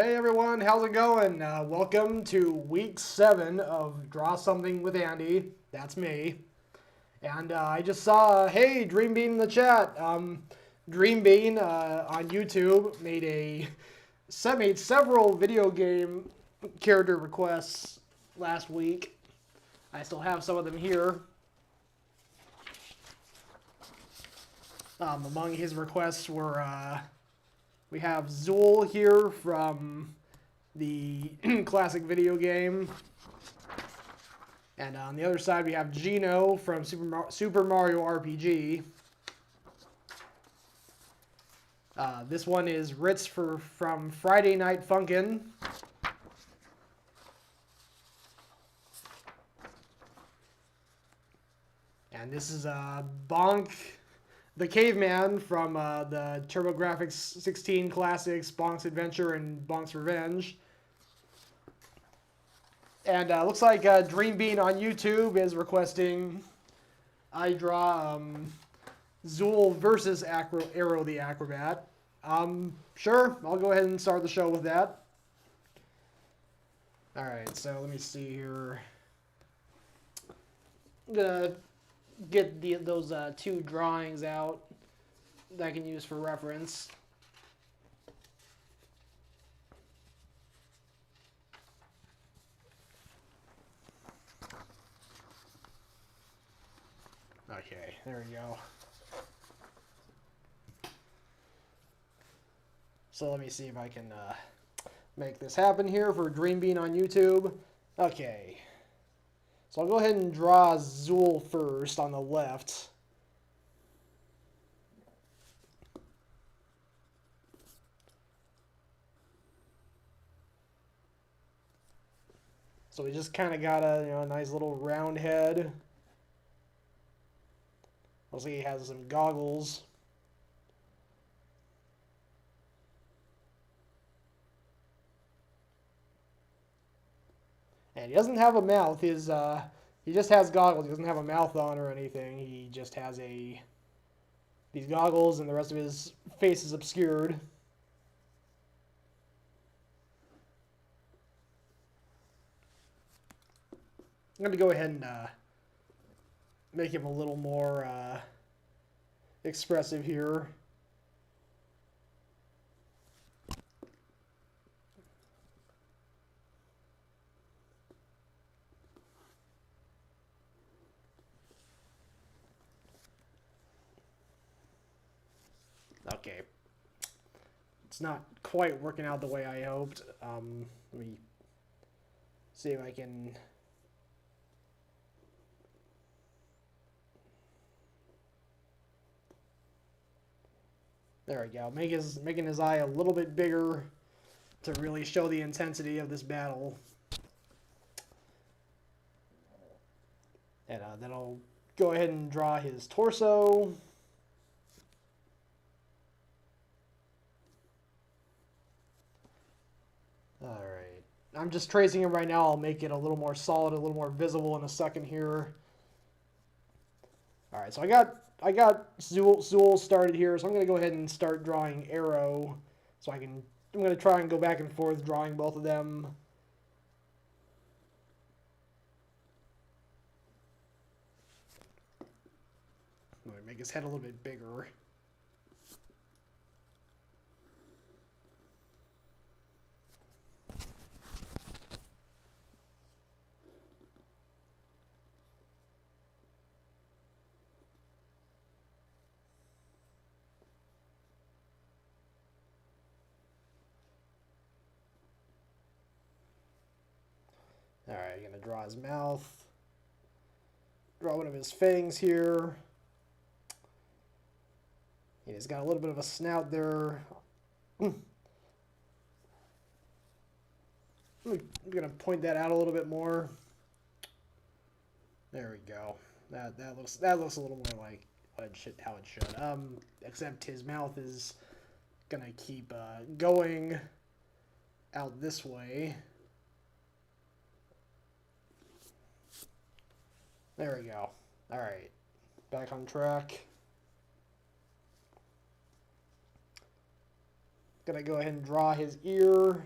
Hey everyone, how's it going? Welcome to week 7 of Draw Something with Andy. That's me. And I just saw, hey, Dream Bean in the chat. Dream Bean on YouTube made several video game character requests last week. I still have some of them here. Among his requests were, we have Zool here from the classic video game. And on the other side, we have Gino from Super Mario RPG. This one is Ritz from Friday Night Funkin'. And this is Bonk, the Caveman from the TurboGrafx 16 classics, Bonk's Adventure and Bonk's Revenge. And looks like Dream Bean on YouTube is requesting I draw Zool versus Arrow the Acrobat. Sure, I'll go ahead and start the show with that. Alright, so let me see here. I'm gonna get those two drawings out that I can use for reference. Okay, there we go. So let me see if I can make this happen here for Dream Bean on YouTube. Okay. So I'll go ahead and draw Zool first on the left. So we just kind of got a nice little round head. Looks like he has some goggles. And he doesn't have a mouth. He just has goggles. He doesn't have a mouth on or anything. He just has these goggles, and the rest of his face is obscured. I'm going to go ahead and make him a little more expressive here. Okay. It's not quite working out the way I hoped. Let me see if I can... There we go. Making his eye a little bit bigger to really show the intensity of this battle. And then I'll go ahead and draw his torso. Alright. I'm just tracing him right now. I'll make it a little more solid, a little more visible in a second here. Alright, so I got Zool started here, so I'm going to go ahead and start drawing Arrow. So I'm going to try and go back and forth drawing both of them. I'm going to make his head a little bit bigger. Alright, I'm going to draw his mouth. Draw one of his fangs here. And he's got a little bit of a snout there. I'm going to point that out a little bit more. There we go. That looks a little more like how it should. Except his mouth is going to keep going out this way. There we go. Alright. Back on track. Gonna go ahead and draw his ear.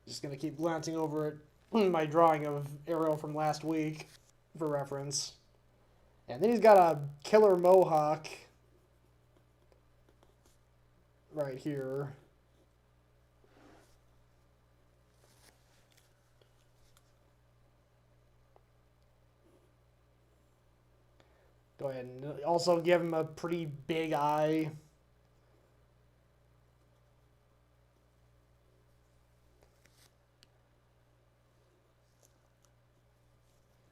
Just gonna keep glancing over at my drawing of Arrow from last week for reference. And then he's got a killer mohawk right here. Go ahead and also give him a pretty big eye.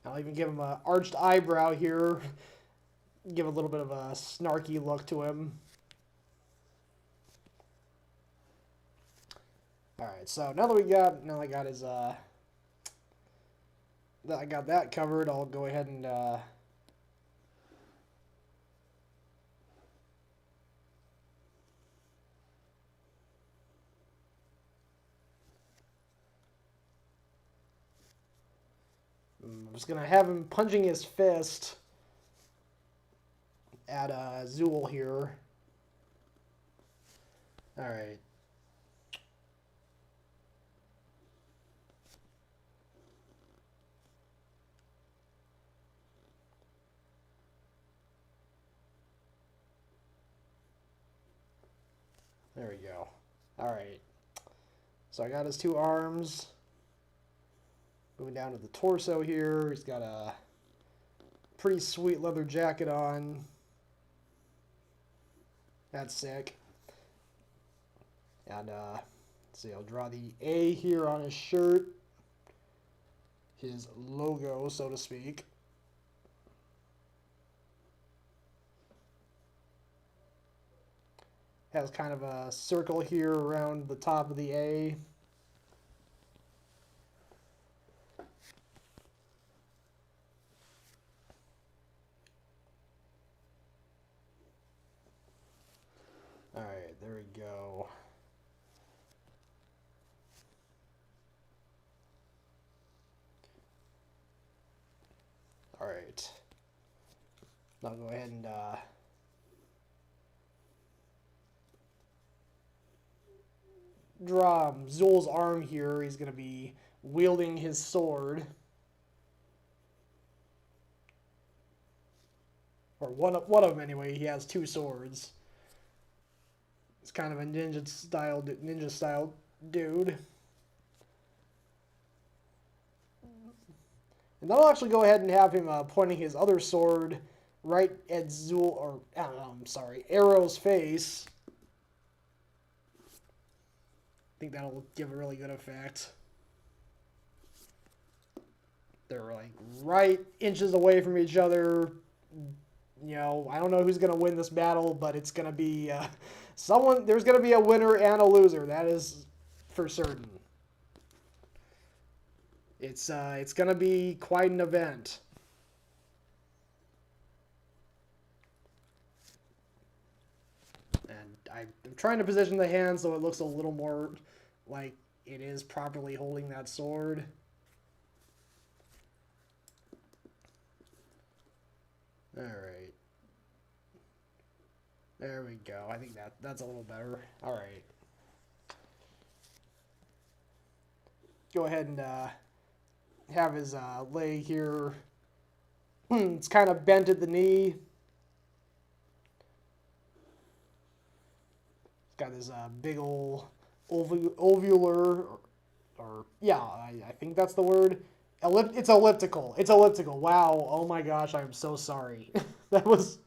I'll even give him an arched eyebrow here. Give a little bit of a snarky look to him. Alright, so now that I got his, that I got that covered, I'll go ahead and, I'm just going to have him punching his fist at Zool here. Alright. There we go. Alright. So I got his two arms. Moving down to the torso here. He's got a pretty sweet leather jacket on. That's sick. And, let's see, I'll draw the A here on his shirt. His logo, so to speak. Has kind of a circle here around the top of the A. Alright, there we go. Alright. I'll go ahead and draw Zool's arm here. He's going to be wielding his sword. Or one of them anyway. He has two swords. It's kind of a ninja style dude. And then I'll actually go ahead and have him pointing his other sword right at Zool, or I'm sorry, Arrow's face. I think that'll give a really good effect. They're like right inches away from each other. You know, I don't know who's going to win this battle, but it's going to be someone. There's going to be a winner and a loser. That is for certain. It's going to be quite an event. And I'm trying to position the hand so it looks a little more like it is properly holding that sword. Alright. There we go. I think that's a little better. Alright. Go ahead and have his leg here. It's kind of bent at the knee. It's got this big old ovular, or yeah, I think that's the word. It's elliptical. It's elliptical. Wow. Oh my gosh, I'm so sorry. That was...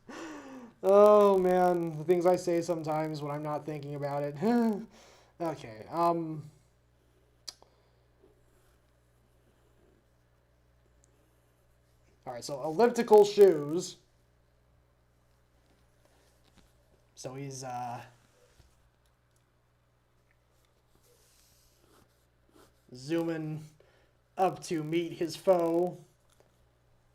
Oh man, the things I say sometimes when I'm not thinking about it. Okay. Alright, so elliptical shoes. So he's zooming up to meet his foe.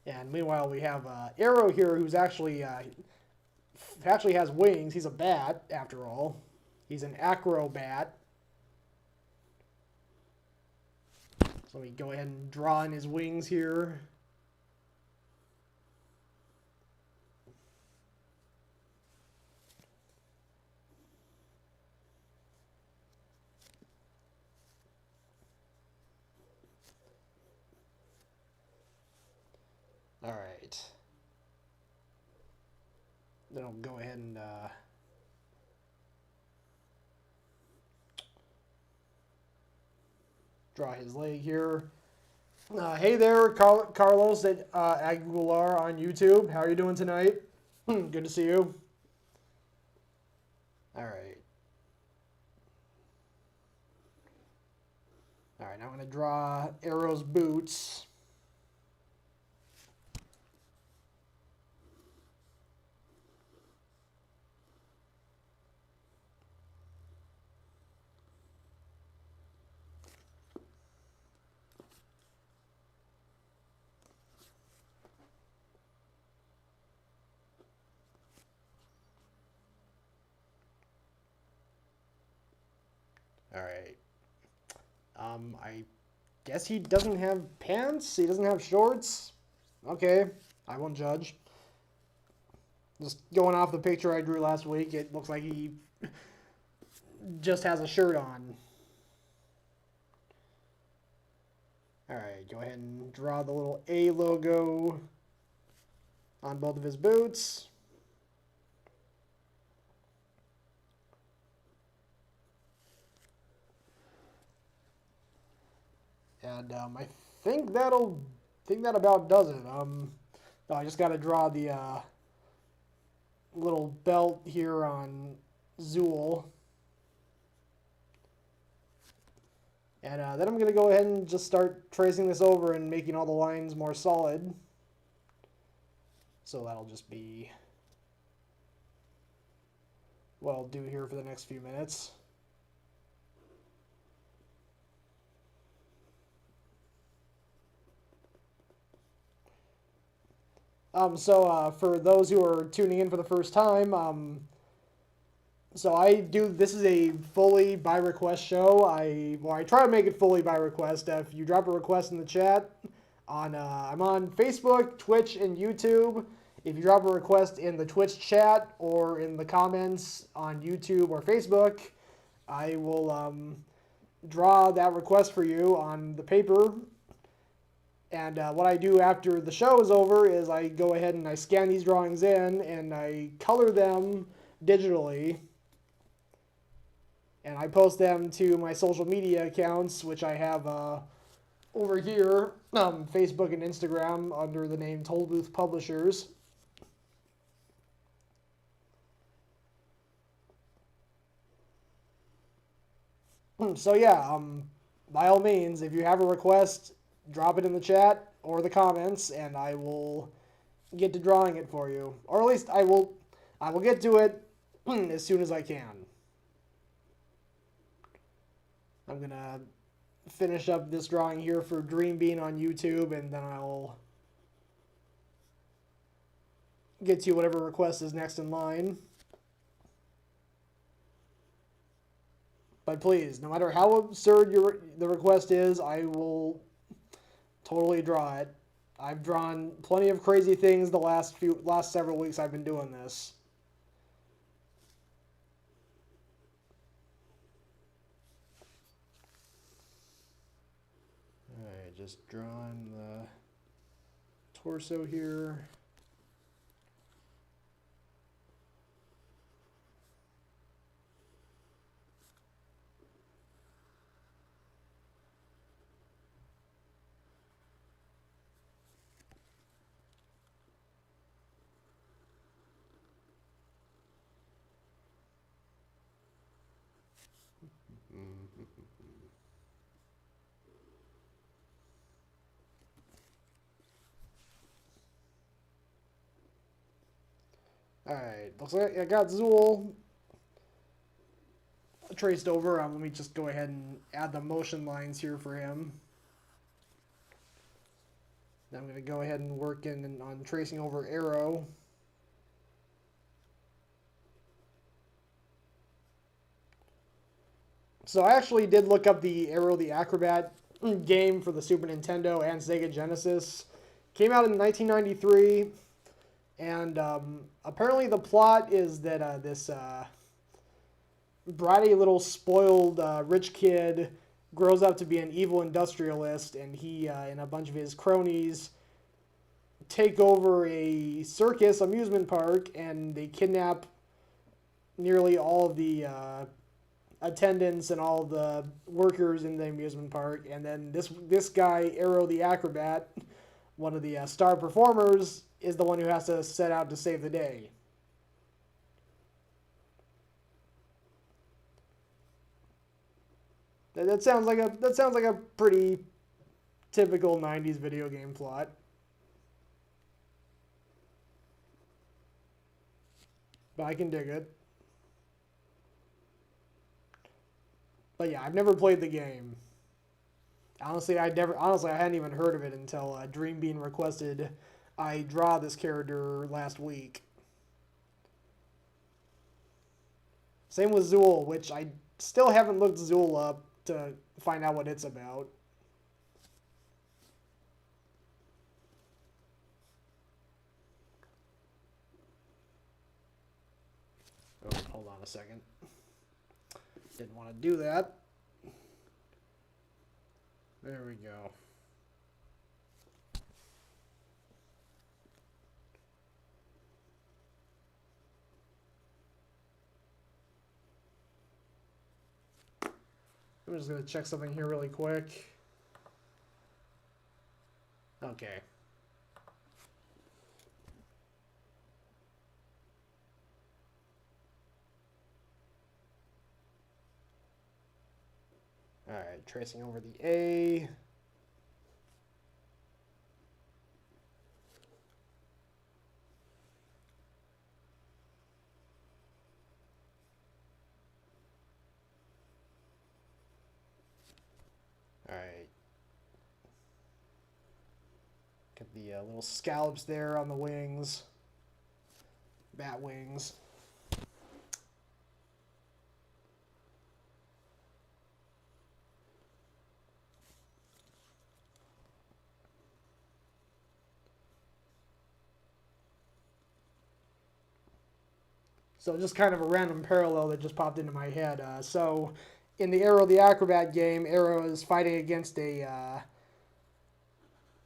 And meanwhile, we have Arrow here, who's actually has wings. He's a bat, after all. He's an acrobat. So let me go ahead and draw in his wings here. All right. Then I'll go ahead and draw his leg here. Hey there, Carlos at Aguilar on YouTube. How are you doing tonight? Good to see you. All right. All right, now I'm going to draw Arrow's boots. All right. I guess he doesn't have pants. He doesn't have shorts. Okay, I won't judge. Just going off the picture I drew last week, it looks like he just has a shirt on. All right, go ahead and draw the little A logo on both of his boots. And I think that about does it. I just got to draw the little belt here on Zool. And then I'm going to go ahead and just start tracing this over and making all the lines more solid. So that'll just be what I'll do here for the next few minutes. For those who are tuning in for the first time, this is a fully by request show. I try to make it fully by request. If you drop a request in the chat, I'm on Facebook, Twitch, and YouTube. If you drop a request in the Twitch chat or in the comments on YouTube or Facebook, I will draw that request for you on the paper. And what I do after the show is over is I go ahead and I scan these drawings in and I color them digitally. And I post them to my social media accounts, which I have over here, Facebook and Instagram, under the name Tollbooth Publishers. So yeah, by all means, if you have a request, drop it in the chat or the comments, and I will get to drawing it for you. Or at least I will get to it as soon as I can. I'm going to finish up this drawing here for Dream Bean on YouTube, and then I'll get to whatever request is next in line. But please, no matter how absurd the request is, I will totally draw it. I've drawn plenty of crazy things the last several weeks I've been doing this. Alright, just drawing the torso here. Alright, looks like I got Zool traced over. Let me just go ahead and add the motion lines here for him. Then I'm going to go ahead and work on tracing over Arrow. So I actually did look up the Arrow the Acrobat game for the Super Nintendo and Sega Genesis. Came out in 1993. And apparently the plot is that this bratty little spoiled rich kid grows up to be an evil industrialist, and he and a bunch of his cronies take over a circus amusement park, and they kidnap nearly all of the attendants and all the workers in the amusement park. And then this guy, Arrow the Acrobat, one of the star performers, is the one who has to set out to save the day. That sounds like a pretty typical 90s video game plot. But I can dig it. But yeah, I've never played the game. Honestly, I hadn't even heard of it until Dream Bean requested I draw this character last week. Same with Zool, which I still haven't looked Zool up to find out what it's about. Oh, hold on a second. Didn't want to do that. There we go. I'm just going to check something here really quick. Okay. Alright, tracing over the A. Alright. Get the little scallops there on the wings. Batwings. So just kind of a random parallel that just popped into my head. So in the Arrow the Acrobat game, Arrow is fighting against a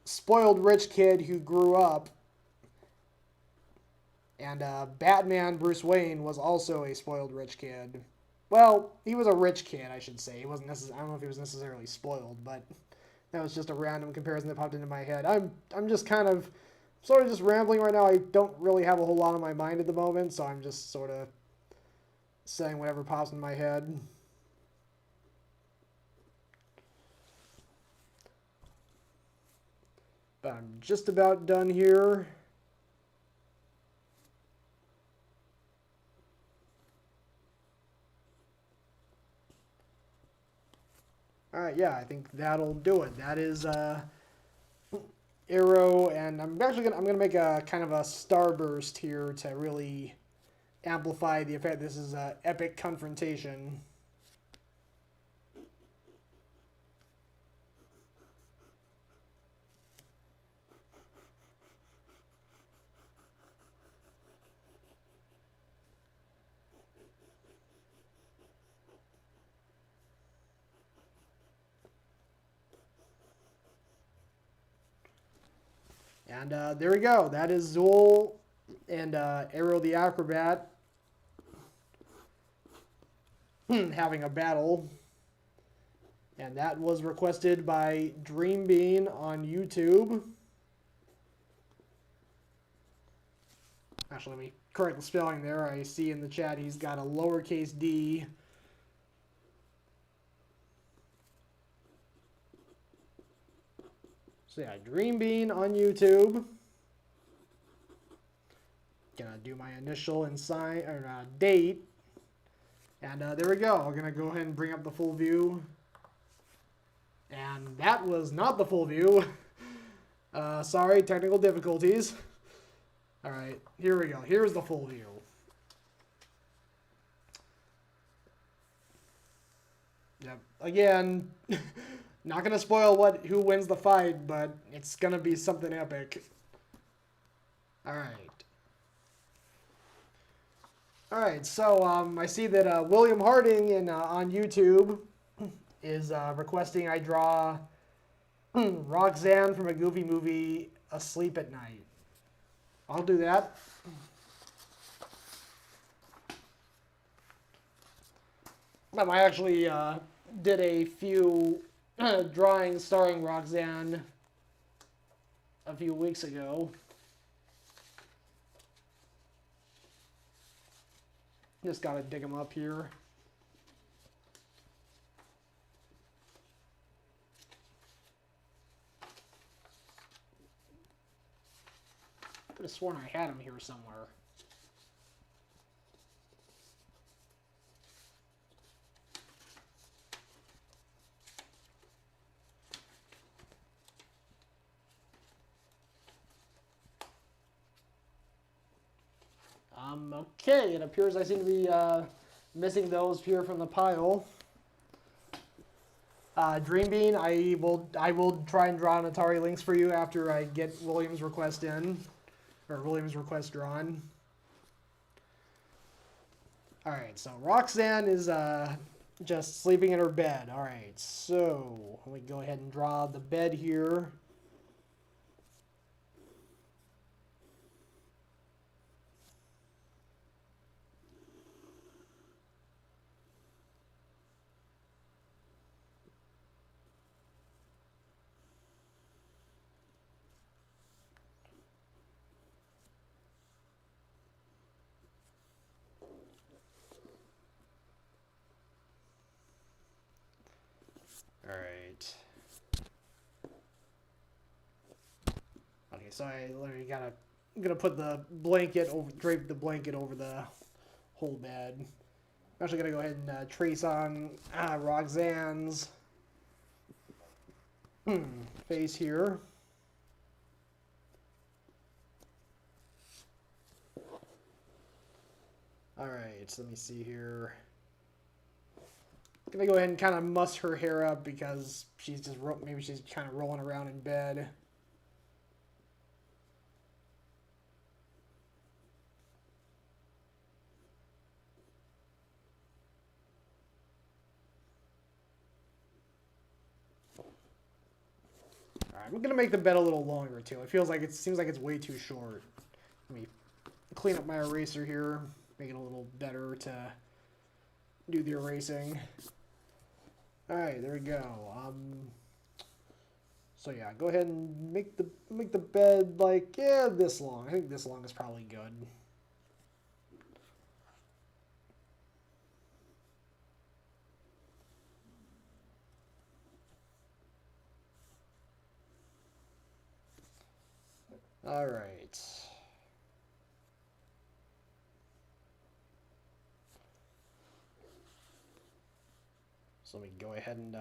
spoiled rich kid who grew up. And Batman Bruce Wayne was also a spoiled rich kid. Well, he was a rich kid, I should say. He wasn't I don't know if he was necessarily spoiled, but that was just a random comparison that popped into my head. I'm just kind of sort of just rambling right now. I don't really have a whole lot on my mind at the moment, so I'm just sort of saying whatever pops in my head. But I'm just about done here. Alright, yeah, I think that'll do it. That is Arrow, and I'm gonna make a kind of a starburst here to really amplify the effect. This is an epic confrontation. And there we go. That is Zool and Arrow the Acrobat having a battle. And that was requested by Dream Bean on YouTube. Actually, let me correct the spelling there. I see in the chat he's got a lowercase d. So yeah, Dream Bean on YouTube. Gonna do my initial and sign or date, and there we go. I'm gonna go ahead and bring up the full view, and that was not the full view. Sorry, technical difficulties. All right, here we go. Here's the full view. Yep. Again. Not gonna spoil who wins the fight, but it's gonna be something epic. Alright, so I see that William Harding on YouTube is requesting I draw Roxanne from a Goofy movie, Asleep at Night. I'll do that. I actually did a few drawings starring Roxanne a few weeks ago. Just gotta dig them up here. I could have sworn I had them here somewhere. Okay, it appears I seem to be missing those here from the pile. Dream Bean, I will try and draw an Atari Lynx for you after I get William's request in, or William's request drawn. All right, so Roxanne is just sleeping in her bed. All right, so let me go ahead and draw the bed here. All right. Okay, so I literally I'm gonna put the blanket over, drape the blanket over the whole bed. I'm actually gonna go ahead and trace on Roxanne's face here. All right, so let me see here. I'm gonna go ahead and kind of muss her hair up because she's just maybe she's kind of rolling around in bed. I'm gonna make the bed a little longer too. It seems like it's way too short. Let me clean up my eraser here, make it a little better to do the erasing. All right, there we go. So yeah, go ahead and make the bed like this long. I think this long is probably good. All right. So let me go ahead and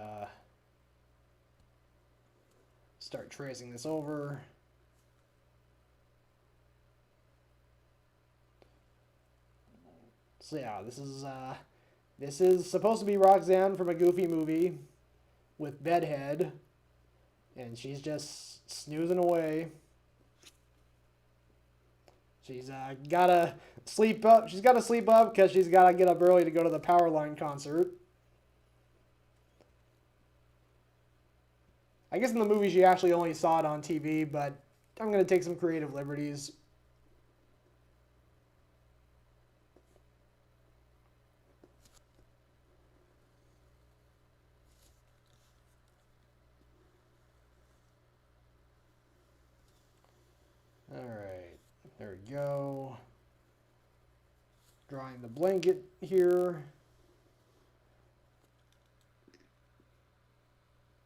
start tracing this over. So yeah, this is supposed to be Roxanne from a Goofy movie with bedhead, and she's just snoozing away. She's gotta sleep up. She's gotta sleep up because she's gotta get up early to go to the Powerline concert. I guess in the movie she actually only saw it on TV, but I'm gonna take some creative liberties. All right, there we go. Drawing the blanket here.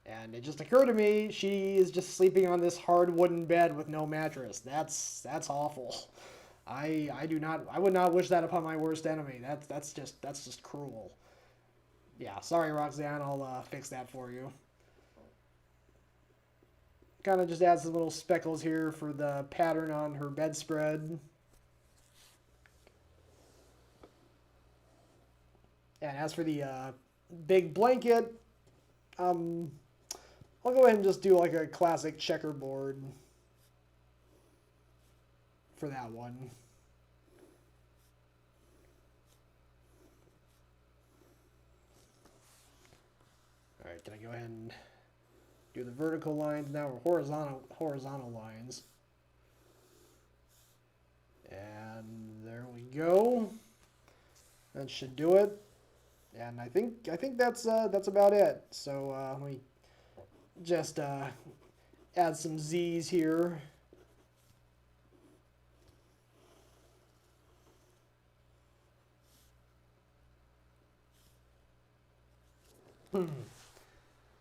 And it just occurred to me, she is just sleeping on this hard wooden bed with no mattress. That's awful. I would not wish that upon my worst enemy. That's just cruel. Yeah, sorry Roxanne, I'll fix that for you. Kind of just add some little speckles here for the pattern on her bedspread. And as for the big blanket, I'll go ahead and just do like a classic checkerboard for that one. All right, can I go ahead and do the vertical lines now, or horizontal lines? And there we go. That should do it. And I think that's about it. So let me just add some Z's here.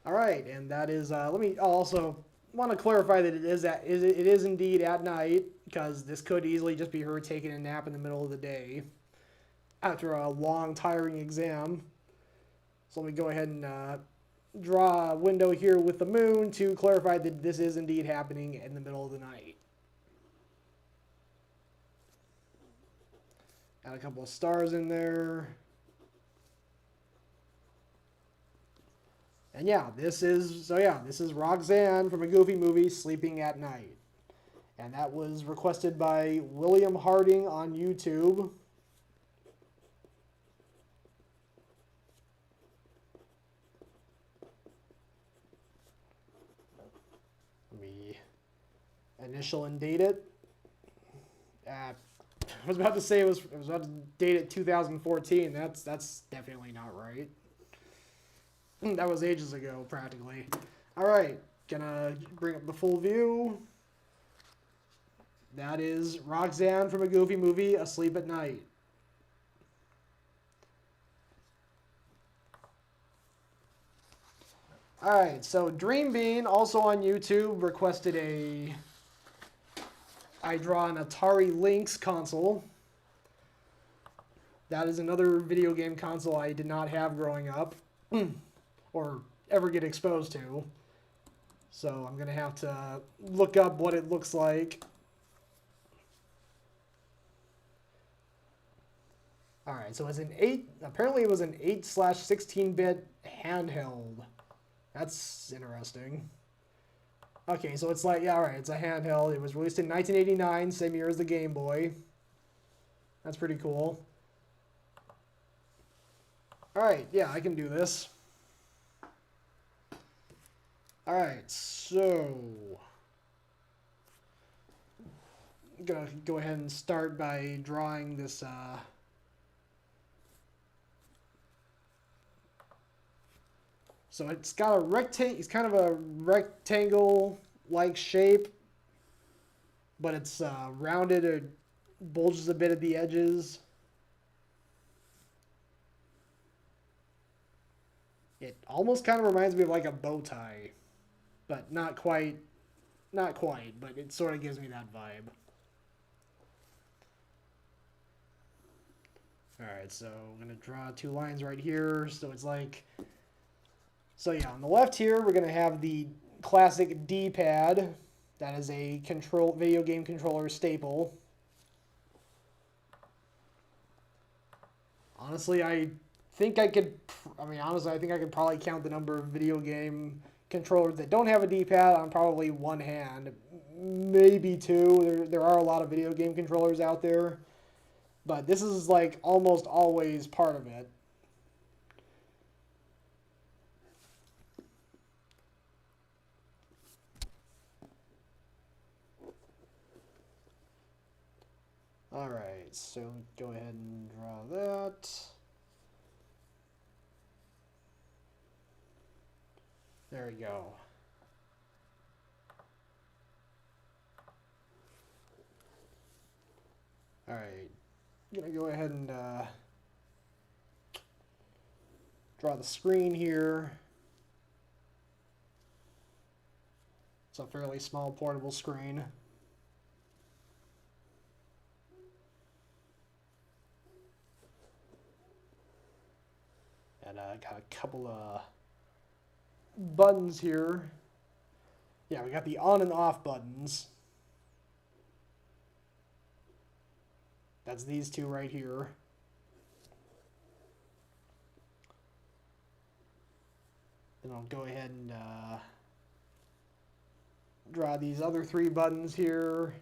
All right, and that is. Let me also want to clarify that it is indeed at night, because this could easily just be her taking a nap in the middle of the day after a long, tiring exam. So let me go ahead and draw a window here with the moon to clarify that this is indeed happening in the middle of the night. Add a couple of stars in there. And yeah, this is Roxanne from A Goofy Movie, Sleeping at Night. And that was requested by William Harding on YouTube. Let me initial and date it. I was about to say I was about to date it 2014. That's definitely not right. That was ages ago, practically. All right, gonna bring up the full view. That is Roxanne from A Goofy Movie, Asleep at Night. All right, so Dream Bean, also on YouTube, requested I draw an Atari Lynx console. That is another video game console I did not have growing up. Or ever get exposed to. So I'm going to have to look up what it looks like. Alright, so it's apparently it was an 8/16-bit handheld. That's interesting. Okay, so it's like, yeah, alright, it's a handheld. It was released in 1989, same year as the Game Boy. That's pretty cool. Alright, yeah, I can do this. Alright, so I'm gonna go ahead and start by drawing this so it's got a rectangle, it's kind of a rectangle like shape, but it's rounded or bulges a bit at the edges. It almost kind of reminds me of like a bow tie. But not quite, but it sort of gives me that vibe. Alright, so I'm going to draw two lines right here. So it's like, so yeah, on the left here, we're going to have the classic D-pad. That is a video game controller staple. Honestly, I think I could probably count the number of video game controllers that don't have a D-pad on probably one hand, maybe two. There are a lot of video game controllers out there, but this is like almost always part of it. All right, so go ahead and draw that. There we go. All right, I'm gonna go ahead and draw the screen here. It's a fairly small portable screen. And I got a couple of buttons here. Yeah, we got the on and off buttons. That's these two right here. Then I'll go ahead and draw these other three buttons here.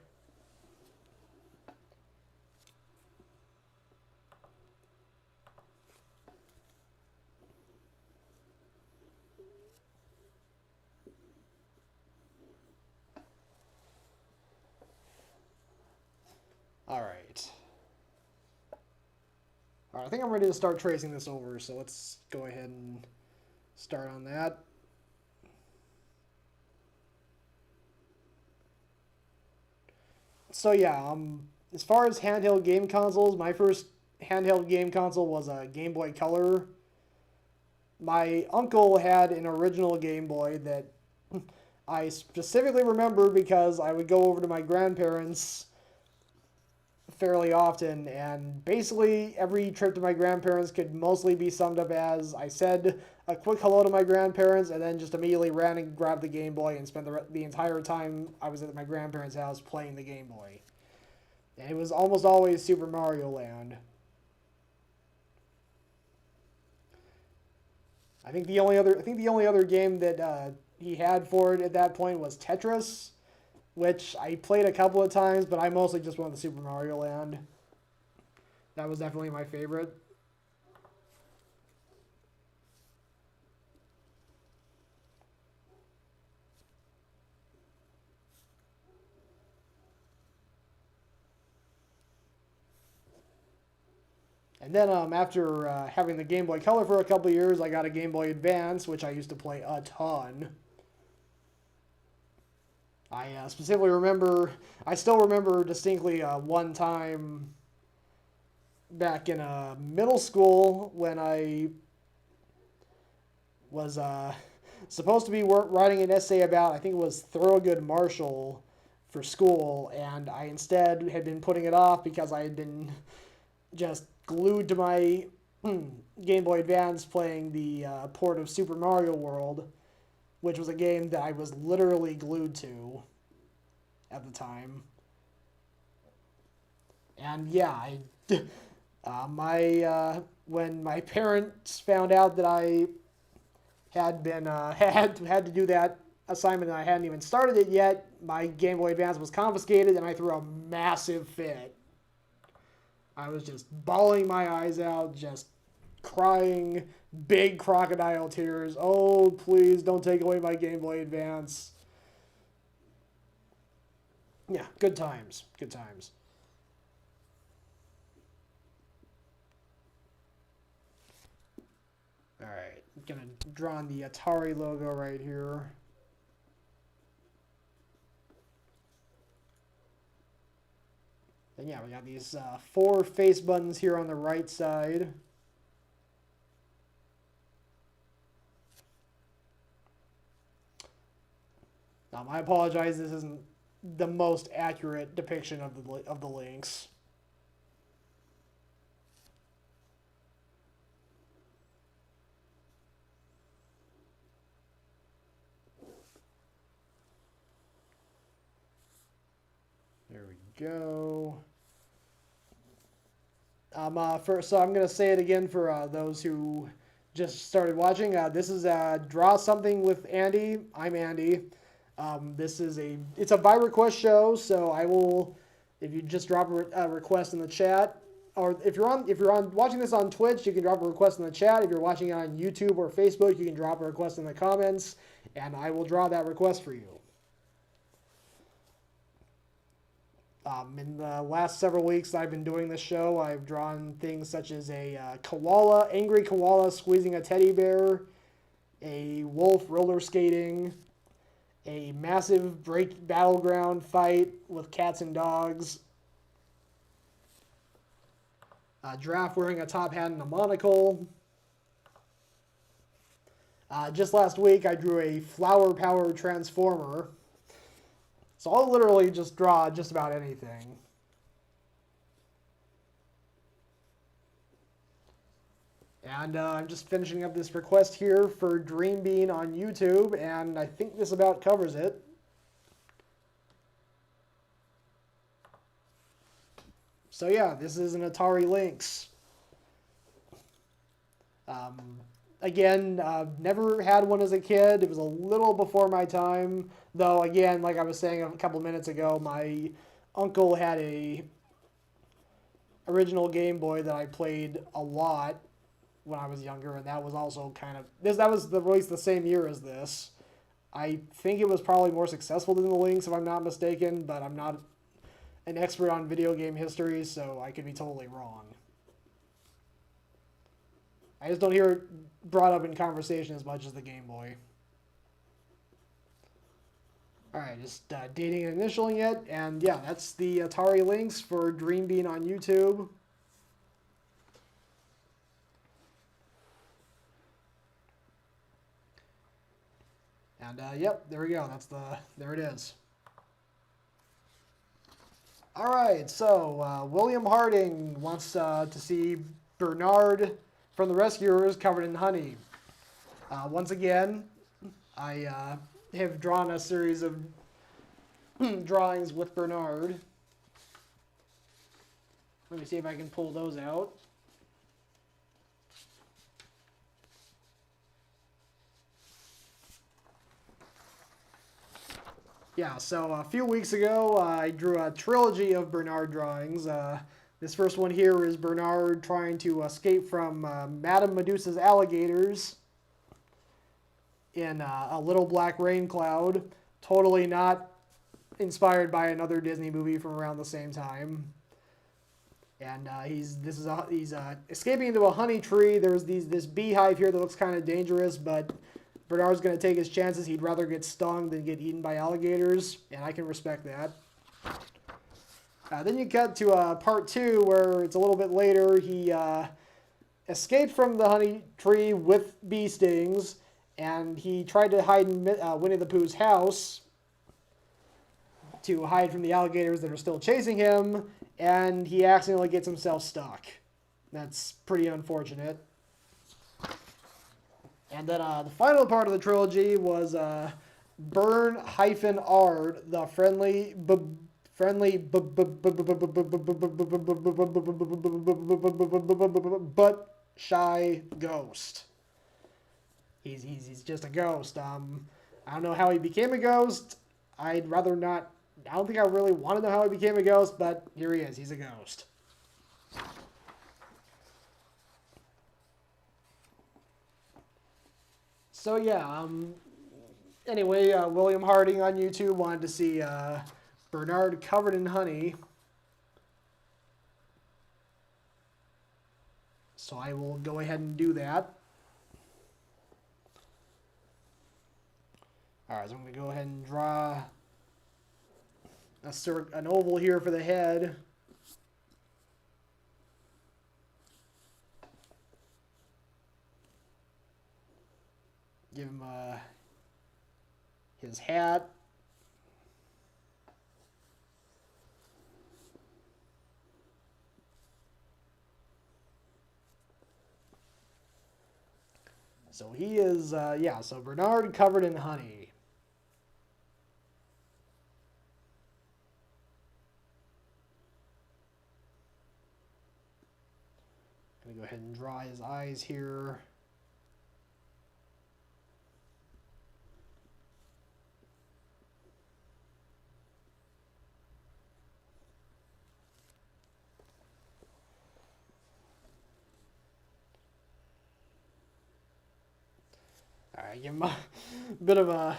All right. Alright, I think I'm ready to start tracing this over, so let's go ahead and start on that. So yeah, as far as handheld game consoles, my first handheld game console was a Game Boy Color. My uncle had an original Game Boy that I specifically remember because I would go over to my grandparents fairly often, and basically every trip to my grandparents could mostly be summed up as I said a quick hello to my grandparents and then just immediately ran and grabbed the Game Boy and spent the entire time I was at my grandparents' house playing the Game Boy. And it was almost always Super Mario Land. I think the only other game that he had for it at that point was Tetris, which I played a couple of times, but I mostly just went with Super Mario Land. That was definitely my favorite. And then after having the Game Boy Color for a couple of years, I got a Game Boy Advance, which I used to play a ton. I specifically remember, I still remember distinctly one time back in middle school when I was supposed to be writing an essay about, I think it was Thorogood Marshall for school, and I instead had been putting it off because I had been just glued to my Game Boy Advance playing the port of Super Mario World, which was a game that I was literally glued to at the time. And yeah, when my parents found out that I had been had to do that assignment and I hadn't even started it yet, my Game Boy Advance was confiscated and I threw a massive fit. I was just bawling my eyes out, just crying big crocodile tears. Oh, please don't take away my Game Boy Advance. Yeah, good times. Good times. Alright, I'm gonna draw on the Atari logo right here. And yeah, we got these 4 face buttons here on the right side. I apologize, this isn't the most accurate depiction of the Lynx. There we go. So I'm going to say it again for those who just started watching. This is Draw Something with Andy. I'm Andy. It's a by request show, so I will, if you just drop a request in the chat, or if you're watching this on Twitch, you can drop a request in the chat. If you're watching it on YouTube or Facebook, you can drop a request in the comments, and I will draw that request for you. In the last several weeks I've been doing this show, I've drawn things such as a angry koala squeezing a teddy bear, a wolf roller skating, a massive battleground fight with cats and dogs, a giraffe wearing a top hat and a monocle. Just last week I drew a flower-powered transformer. So I'll literally just draw just about anything. And I'm just finishing up this request here for Dream Bean on YouTube, and I think this about covers it. So yeah, this is an Atari Lynx. Again, never had one as a kid. It was a little before my time. Though, again, like I was saying a couple minutes ago, my uncle had a original Game Boy that I played a lot when I was younger, and that was also that was released the same year as this. I think it was probably more successful than the Lynx, if I'm not mistaken, but I'm not an expert on video game history, so I could be totally wrong. I just don't hear it brought up in conversation as much as the Game Boy. Alright, just dating and initialing it, and yeah, that's the Atari Lynx for Dream Bean on YouTube. And yep, there we go, there it is. Alright, so William Harding wants to see Bernard from the Rescuers covered in honey. Once again, I have drawn a series of drawings with Bernard. Let me see if I can pull those out. Yeah, so a few weeks ago, I drew a trilogy of Bernard drawings. This first one here is Bernard trying to escape from Madame Medusa's alligators in A Little Black Rain Cloud. Totally not inspired by another Disney movie from around the same time. And he's escaping into a honey tree. There's this beehive here that looks kind of dangerous, but Bernard's going to take his chances. He'd rather get stung than get eaten by alligators, and I can respect that. Then you cut to part 2, where it's a little bit later. He escaped from the honey tree with bee stings, and he tried to hide in Winnie the Pooh's house to hide from the alligators that are still chasing him, and he accidentally gets himself stuck. That's pretty unfortunate. And then the final part of the trilogy was Bern-Ard, the friendly but shy ghost. He's just a ghost. I don't know how he became a ghost. I'd rather not. I don't think I really want to know how he became a ghost, but here he is. He's a ghost. So yeah, anyway, William Harding on YouTube wanted to see Bernard covered in honey. So I will go ahead and do that. Alright, so I'm going to go ahead and draw an oval here for the head. Give him his hat. So he is, yeah, so Bernard covered in honey. I'm going to go ahead and draw his eyes here. Alright, give him a bit of a,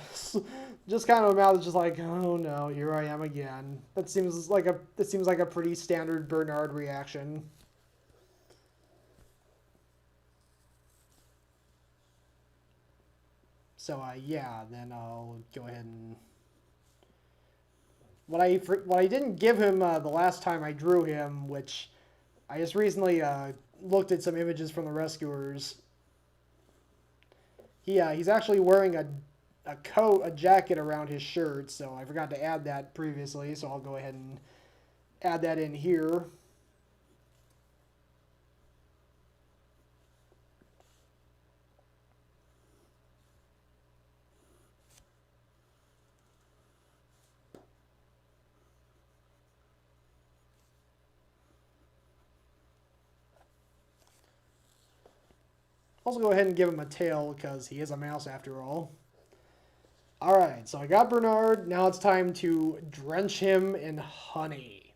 just kind of a mouth just like, oh no, here I am again. That seems like a pretty standard Bernard reaction. So yeah, then I'll go ahead and what I didn't give him the last time I drew him, which I just recently looked at some images from the Rescuers. He's actually wearing a coat, a jacket around his shirt, so I forgot to add that previously, so I'll go ahead and add that in here. Also go ahead and give him a tail because he is a mouse after all. Alright, so I got Bernard. Now it's time to drench him in honey.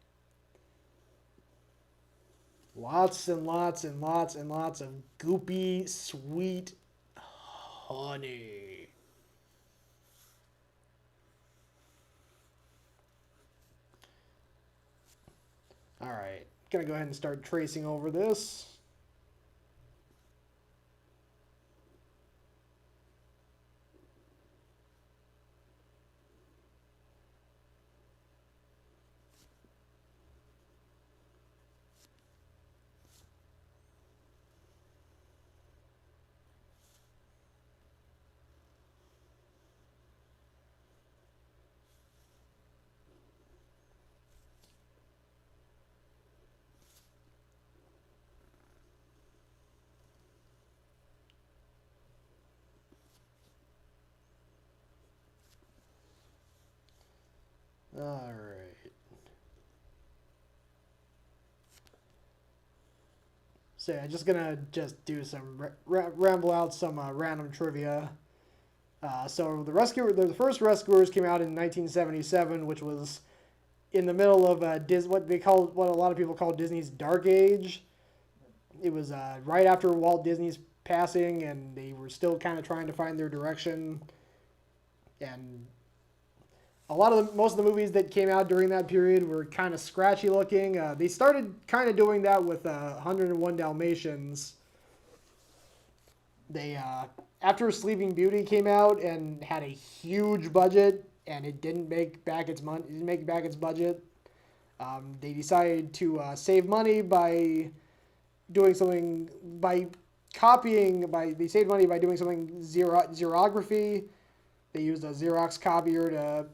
Lots and lots and lots and lots of goopy, sweet honey. Alright, gonna go ahead and start tracing over this. All right. So yeah, just gonna do some ramble out some random trivia. So the first Rescuers came out in 1977, which was in the middle of what a lot of people call Disney's Dark Age. It was right after Walt Disney's passing, and they were still kind of trying to find their direction. And most of the movies that came out during that period were kind of scratchy looking. They started kind of doing that with 101 Dalmatians. They after Sleeping Beauty came out and had a huge budget, and it didn't make back its money. Didn't make back its budget. They decided to save money by doing something by They saved money by doing something xerography. They used a Xerox copier to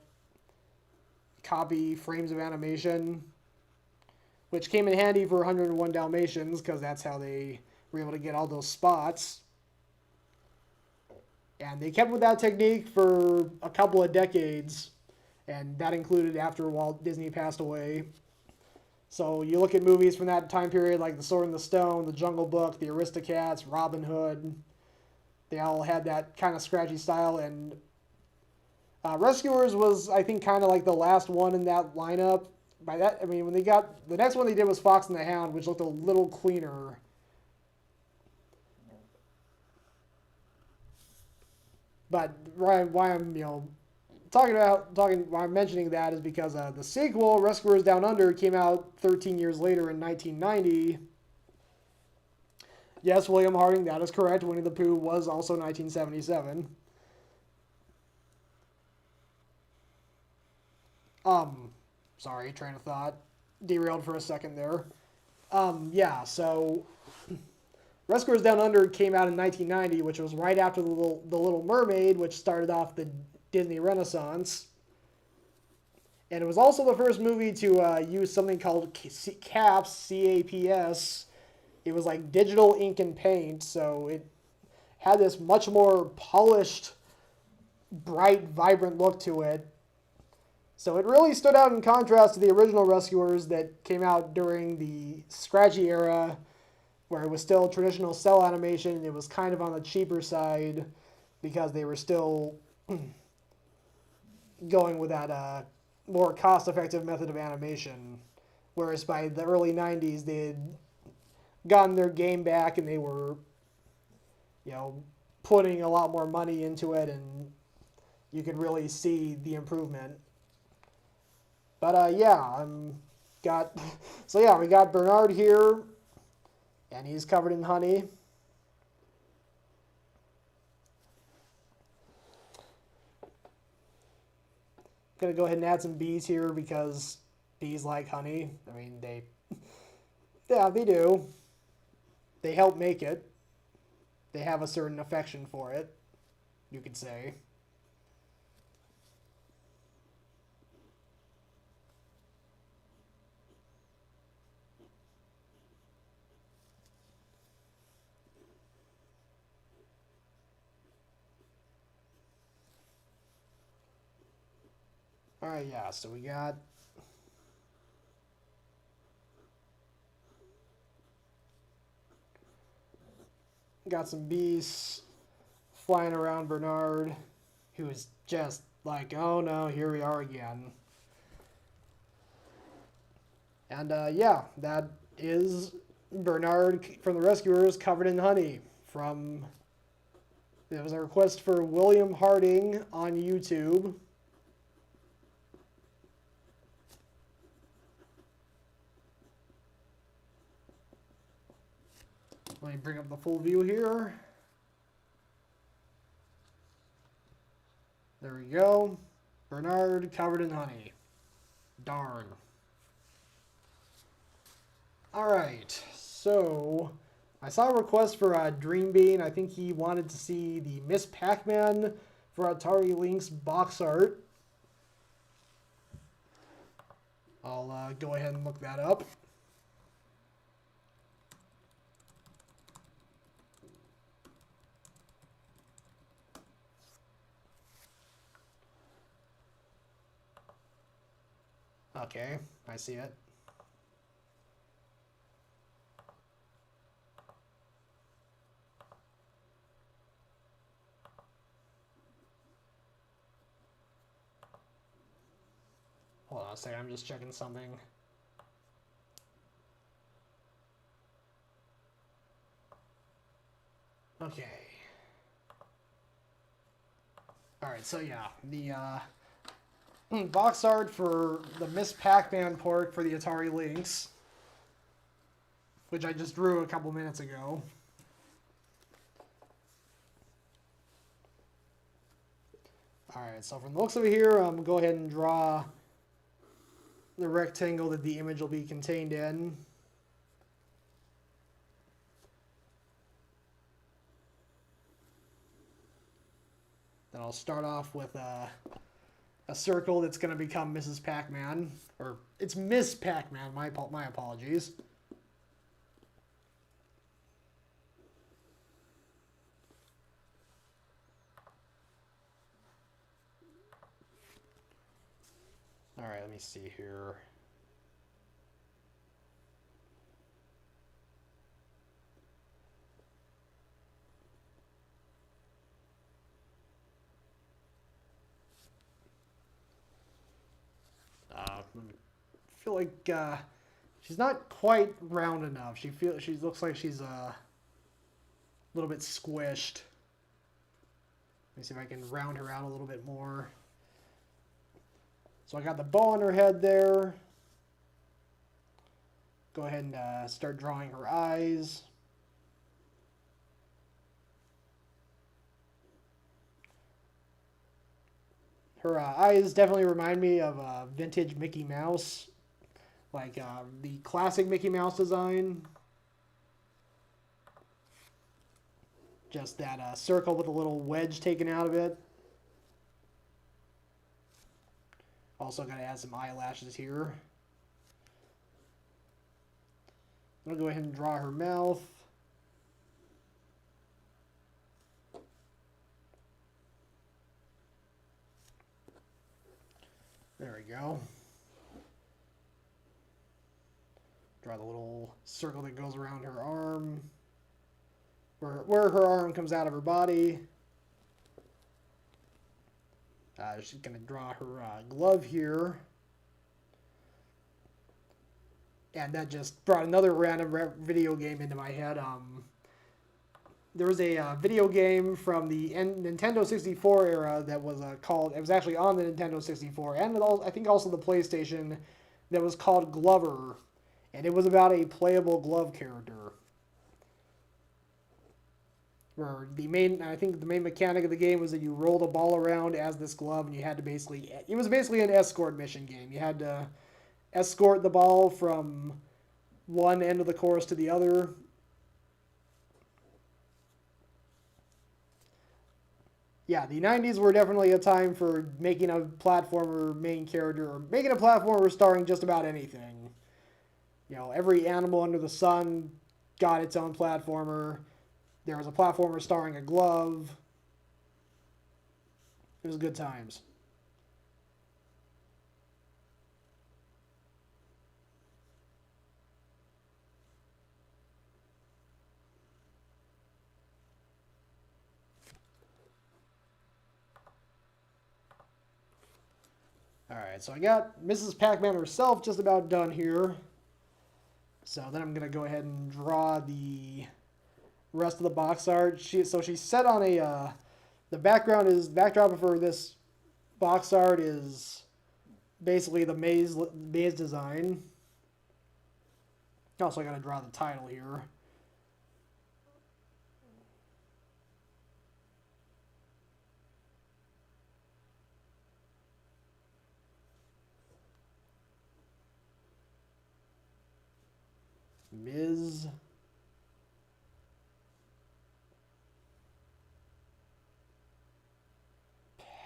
copy frames of animation, which came in handy for 101 Dalmatians because that's how they were able to get all those spots. And they kept with that technique for a couple of decades, and that included after Walt Disney passed away. So you look at movies from that time period like The Sword and the Stone, The Jungle Book, The Aristocats, Robin Hood. They all had that kind of scratchy style, and Rescuers was, I think, kind of like the last one in that lineup. By that, I mean, the next one they did was Fox and the Hound, which looked a little cleaner. But why I'm why I'm mentioning that is because the sequel, Rescuers Down Under, came out 13 years later in 1990. Yes, William Harding, that is correct. Winnie the Pooh was also 1977. Sorry, train of thought. Derailed for a second there. Yeah, so Rescuers Down Under came out in 1990, which was right after the Little Mermaid, which started off the Disney Renaissance. And it was also the first movie to use something called CAPS, C-A-P-S. It was like digital ink and paint, so it had this much more polished, bright, vibrant look to it. So it really stood out in contrast to the original Rescuers that came out during the scratchy era, where it was still traditional cell animation. It was kind of on the cheaper side because they were still going with that more cost-effective method of animation. Whereas by the early 90s, they had gotten their game back and they were, putting a lot more money into it, and you could really see the improvement. But we got Bernard here, and he's covered in honey. Gonna go ahead and add some bees here because bees like honey. I mean, they do. They help make it. They have a certain affection for it, you could say. All right, yeah, so we got some bees flying around Bernard, who is just like, oh no, here we are again. And that is Bernard from the Rescuers covered in honey. There was a request for William Harding on YouTube. Let me bring up the full view here. There we go. Bernard covered in honey. Darn. Alright, so I saw a request for Dream Bean. I think he wanted to see the Miss Pac-Man for Atari Lynx box art. I'll go ahead and look that up. Okay, I see it. Hold on a second, I'm just checking something. Okay. Alright, so yeah, the box art for the Miss Pac-Man port for the Atari Lynx, which I just drew a couple minutes ago. Alright, so from the looks of it here, I'm going to go ahead and draw the rectangle that the image will be contained in. Then I'll start off with a circle that's going to become Mrs. Pac-Man. Or, it's Miss Pac-Man, my apologies. Alright, let me see here. I feel like she's not quite round enough. She looks like she's a little bit squished. Let me see if I can round her out a little bit more. So I got the bow on her head there. Go ahead and start drawing her eyes. Her eyes definitely remind me of vintage Mickey Mouse, like the classic Mickey Mouse design. Just that circle with a little wedge taken out of it. Also got to add some eyelashes here. I'm going to go ahead and draw her mouth. There we go. Draw the little circle that goes around her arm. Where her arm comes out of her body. She's going to draw her glove here. And that just brought another random video game into my head. There was a video game from the Nintendo 64 era that was called, it was actually on the Nintendo 64, and I think also the PlayStation, that was called Glover. And it was about a playable glove character. Where I think the main mechanic of the game was that you rolled a ball around as this glove, and you had to it was basically an escort mission game. You had to escort the ball from one end of the course to the other. Yeah, the 90s were definitely a time for making a platformer main character, or making a platformer starring just about anything. You know, every animal under the sun got its own platformer. There was a platformer starring a glove. It was good times. Alright, so I got Mrs. Pac-Man herself just about done here. So then I'm going to go ahead and draw the rest of the box art. So she's set on a... the backdrop for this box art is basically the maze design. Also, I got to draw the title here. Ms.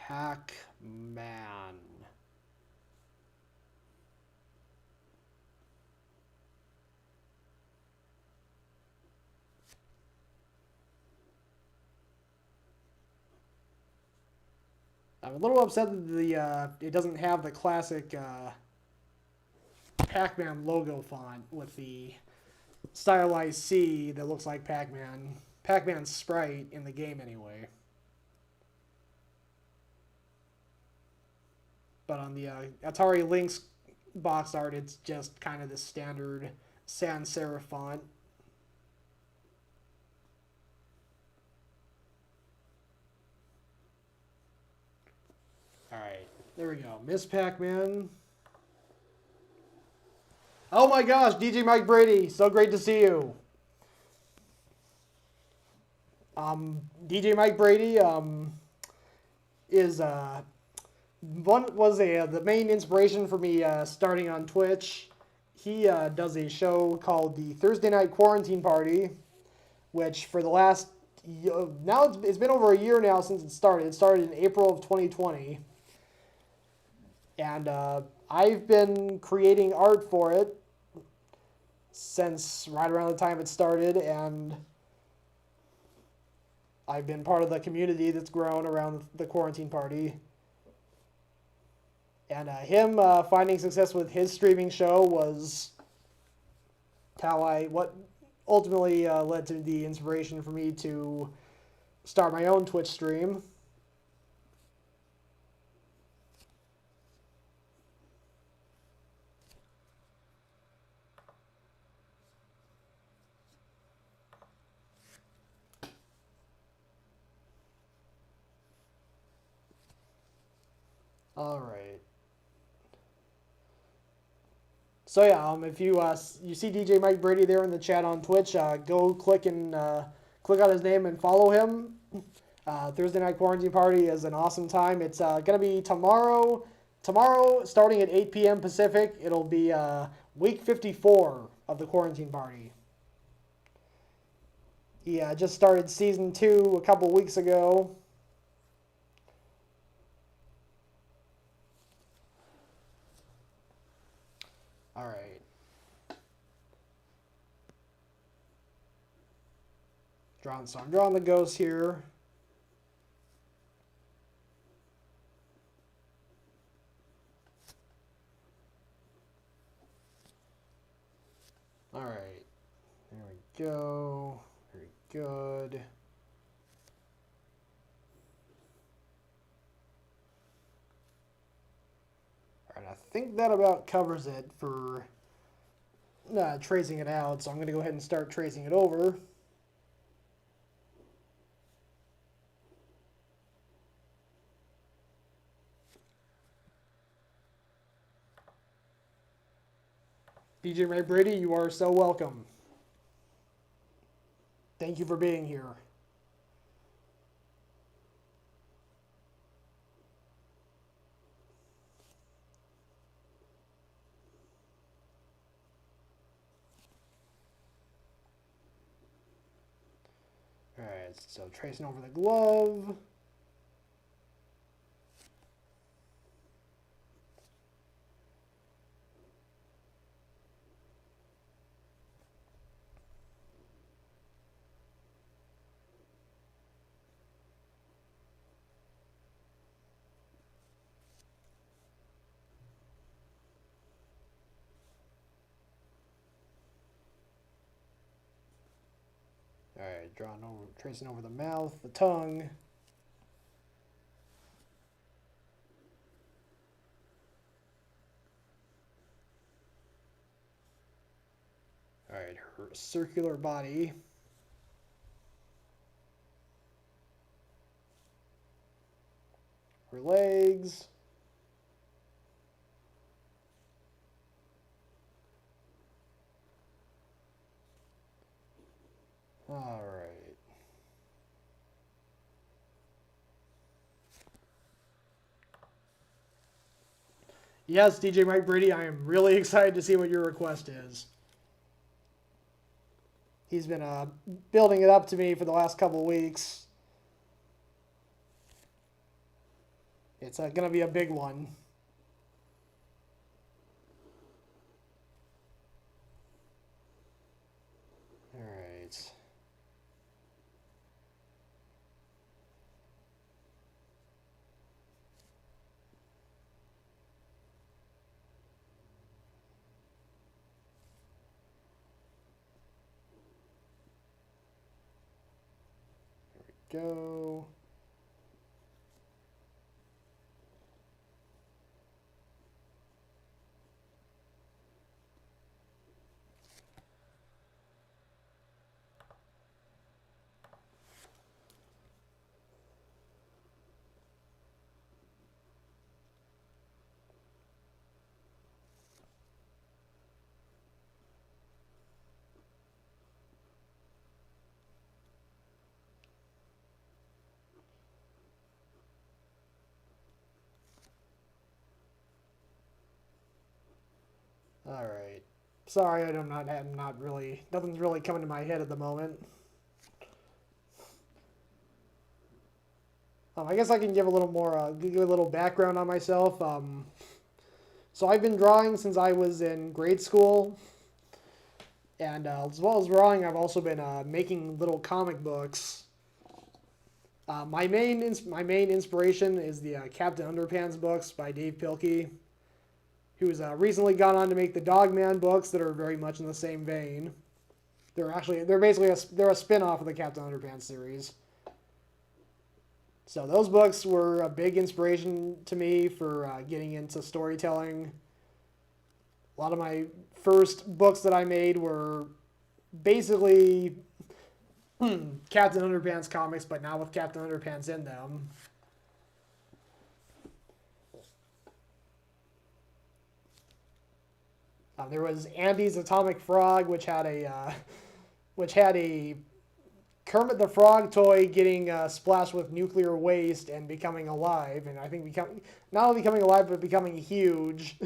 Pac-Man. I'm a little upset that it doesn't have the classic Pac-Man logo font with the stylized C that looks like Pac-Man. Pac-Man's sprite in the game anyway. But on the Atari Lynx box art, it's just kind of the standard sans serif font. Alright, there we go. Miss Pac-Man. Oh my gosh, DJ Mike Brady, so great to see you. DJ Mike Brady is the main inspiration for me starting on Twitch. He does a show called the Thursday Night Quarantine Party, which for the last now it's been over a year now since it started. It started in April of 2020, and I've been creating art for it since right around the time it started, and I've been part of the community that's grown around the quarantine party. And him finding success with his streaming show was what ultimately led to the inspiration for me to start my own Twitch stream. All right. So yeah, if you you see DJ Mike Brady there in the chat on Twitch, go click on his name and follow him. Thursday Night Quarantine Party is an awesome time. It's gonna be tomorrow starting at 8 p.m. Pacific. It'll be week 54 of the Quarantine Party. He just started season 2 a couple weeks ago. All right. So I'm drawing the ghost here. All right. There we go. Very good. All right, I think that about covers it for tracing it out, so I'm going to go ahead and start tracing it over. DJ Ray Brady, you are so welcome. Thank you for being here. Alright, so tracing over the glove. Alright, tracing over the mouth, the tongue. Alright, her circular body. Her legs. All right. Yes, DJ Mike Brady, I am really excited to see what your request is. He's been building it up to me for the last couple of weeks. It's going to be a big one. All right. go. All right. Sorry, I'm not really, nothing's really coming to my head at the moment. I guess I can give a little more, give you a little background on myself. So I've been drawing since I was in grade school, and as well as drawing, I've also been making little comic books. My main inspiration is the Captain Underpants books by Dave Pilkey, who's recently gone on to make the Dogman books that are very much in the same vein. They're basically a spin-off of the Captain Underpants series. So those books were a big inspiration to me for getting into storytelling. A lot of my first books that I made were basically Captain Underpants comics, but not with Captain Underpants in them. There was Andy's Atomic Frog, which had a Kermit the Frog toy getting splashed with nuclear waste and becoming alive, and I think not only becoming alive but becoming huge.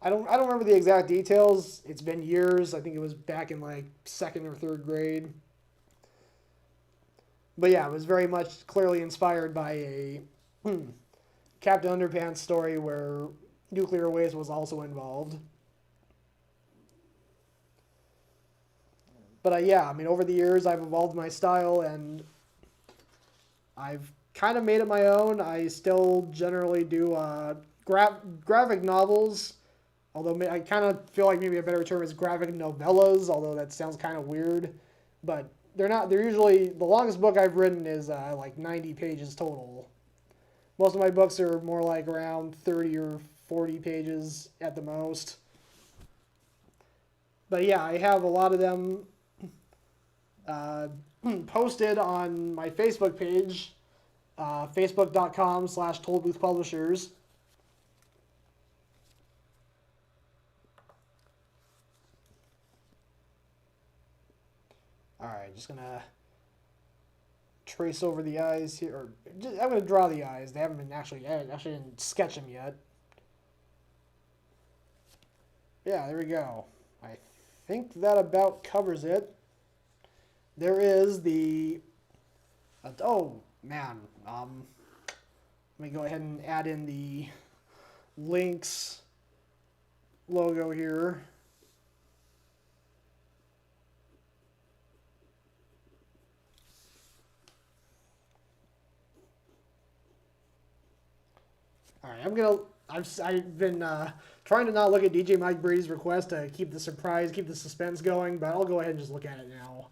I don't remember the exact details. It's been years. I think it was back in like 2nd or 3rd grade. But yeah, it was very much clearly inspired by a Captain Underpants story where nuclear waste was also involved. But yeah, I mean, over the years, I've evolved my style, and I've kind of made it my own. I still generally do graphic novels, although I kind of feel like maybe a better term is graphic novellas, although that sounds kind of weird. But they're not. They're usually, the longest book I've written is like 90 pages total. Most of my books are more like around 30 or 40 pages at the most. But yeah, I have a lot of them posted on my Facebook page, facebook.com/tollboothpublishers. Alright, just gonna trace over the eyes here, or I'm gonna draw the eyes. They haven't been I didn't sketch them yet. Yeah, there we go. I think that about covers it. There is the, oh man, let me go ahead and add in the Lynx logo here. All right, I've been trying to not look at DJ Mike Brady's request to keep the suspense going, but I'll go ahead and just look at it now.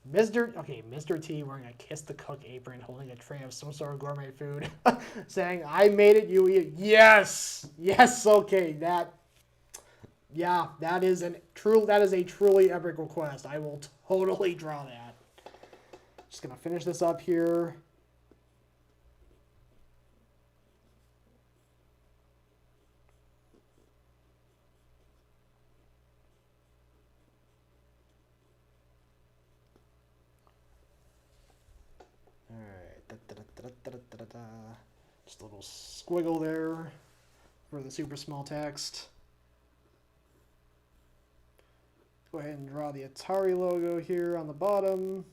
Mr. T wearing a Kiss the Cook apron, holding a tray of some sort of gourmet food, saying, "I made it, you eat it." Yes, okay, that is a truly epic request. I will totally draw that. Just gonna finish this up here. Just a little squiggle there for the super small text. Go ahead and draw the Atari logo here on the bottom.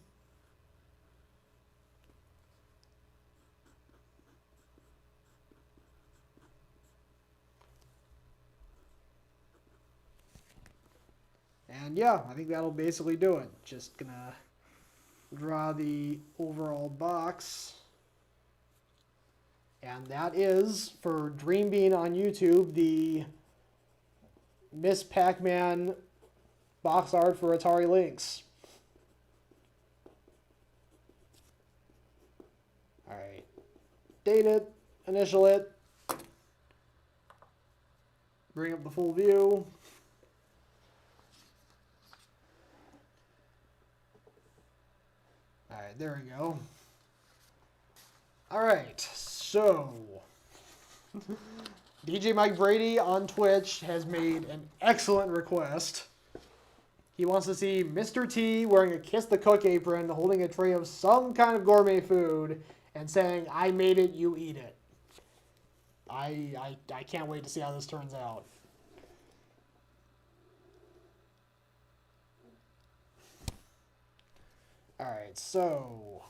And yeah, I think that'll basically do it. Just gonna draw the overall box. And that is, for Dream Bean on YouTube, the Miss Pac-Man box art for Atari Lynx. date it, initial it, bring up the full view. All right, there we go. All right, so DJ Mike Brady on Twitch has made an excellent request. He wants to see Mr. T wearing a Kiss the Cook apron, holding a tray of some kind of gourmet food, and saying, "I made it, you eat it." I can't wait to see how this turns out. Alright, so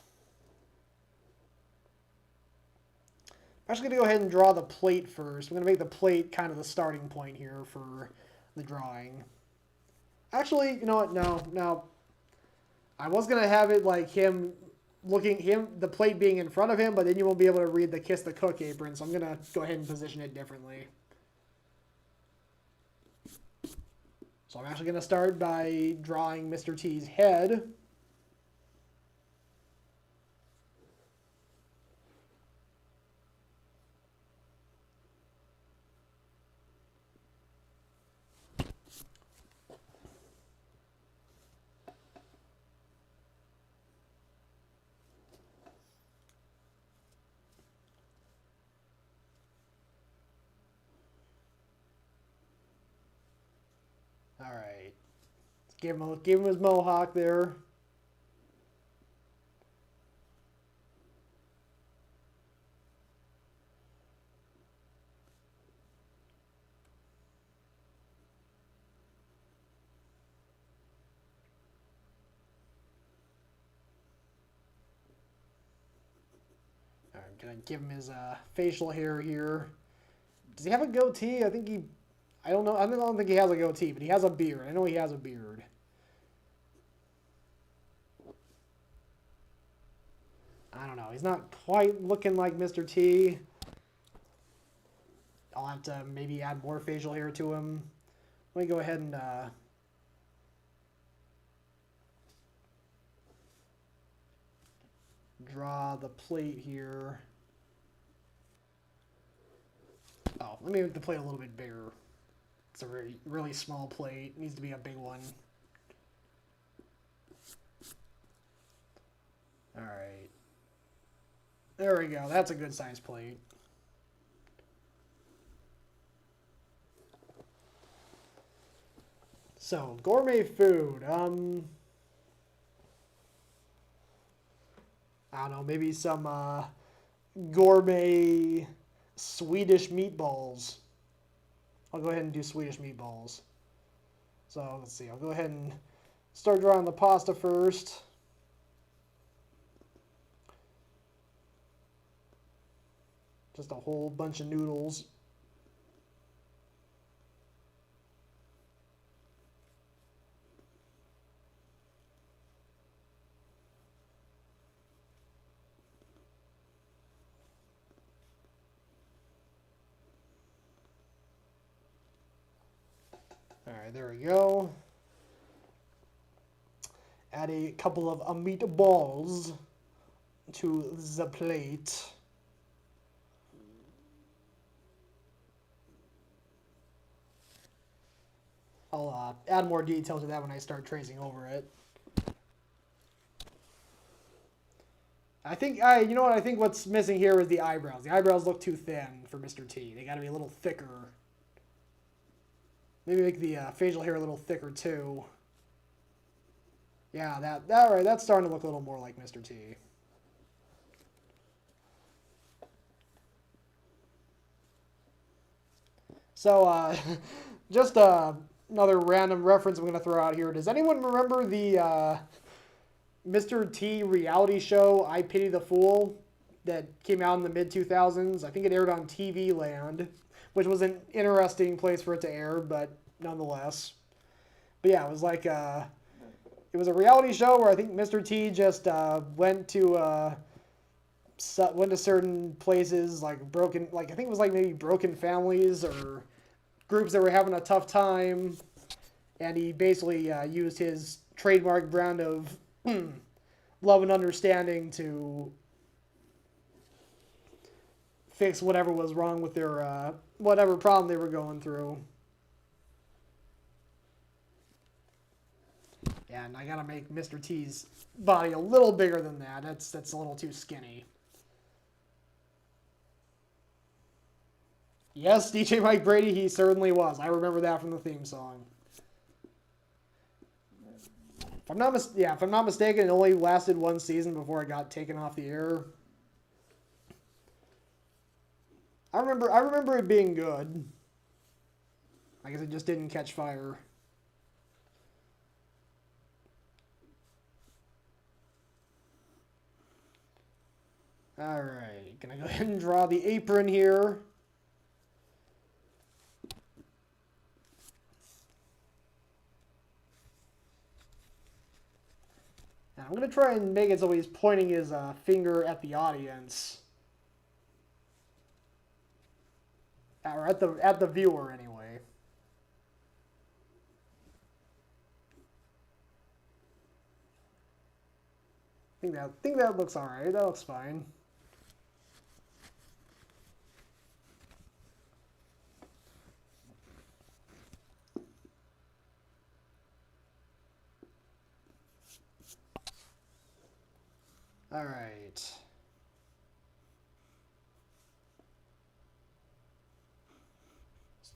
I'm actually going to go ahead and draw the plate first. I'm going to make the plate kind of the starting point here for the drawing. Actually, you know what? No. I was going to have it like the plate being in front of him, but then you won't be able to read the Kiss the Cook apron, so I'm going to go ahead and position it differently. So I'm actually going to start by drawing Mr. T's head. All right, give him his mohawk there. All right, I'm gonna give him his facial hair here. Does he have a goatee? I don't know. I don't think he has a goatee, but he has a beard. I know he has a beard. I don't know. He's not quite looking like Mr. T. I'll have to maybe add more facial hair to him. Let me go ahead and draw the plate here. Oh, let me make the plate a little bit bigger. It's a really small plate. It needs to be a big one. All right. There we go. That's a good size plate. So, gourmet food. I don't know, maybe some gourmet Swedish meatballs. I'll go ahead and do Swedish meatballs. So let's see, I'll go ahead and start drawing the pasta first. Just a whole bunch of noodles. Alright, there we go. Add a couple of meatballs to the plate. I'll add more detail to that when I start tracing over it. I think, you know what, I think what's missing here is the eyebrows. The eyebrows look too thin for Mr. T. They gotta be a little thicker. Maybe make the facial hair a little thicker too. Yeah, right, that's starting to look a little more like Mr. T. So, just another random reference I'm going to throw out here. Does anyone remember the Mr. T reality show, I Pity the Fool, that came out in the mid-2000s? I think it aired on TV Land, which was an interesting place for it to air, but nonetheless. But yeah, it was like it was a reality show where I think Mr. T just went to certain places, like I think it was like maybe broken families or groups that were having a tough time, and he basically used his trademark brand of love and understanding to fix whatever was wrong with their whatever problem they were going through. Yeah, and I gotta make Mr. T's body a little bigger than that. That's a little too skinny. Yes, DJ Mike Brady, he certainly was. I remember that from the theme song. If I'm not mistaken, it only lasted one season before it got taken off the air. I remember it being good. I guess it just didn't catch fire. Alright, gonna go ahead and draw the apron here. And I'm gonna try and make it so he's pointing his finger at the audience. Or at the viewer anyway. I think that looks alright. That looks fine. Alright.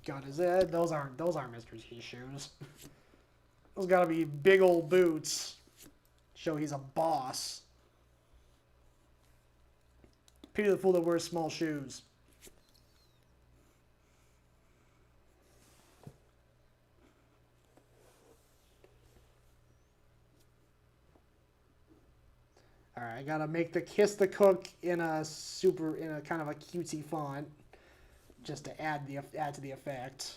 Got his head. Those aren't Mr. T's shoes. Those gotta be big old boots. Show he's a boss. Pity the fool that wears small shoes. Alright, I gotta make the Kiss the Cook in a kind of a cutesy font. Just to add to the effect.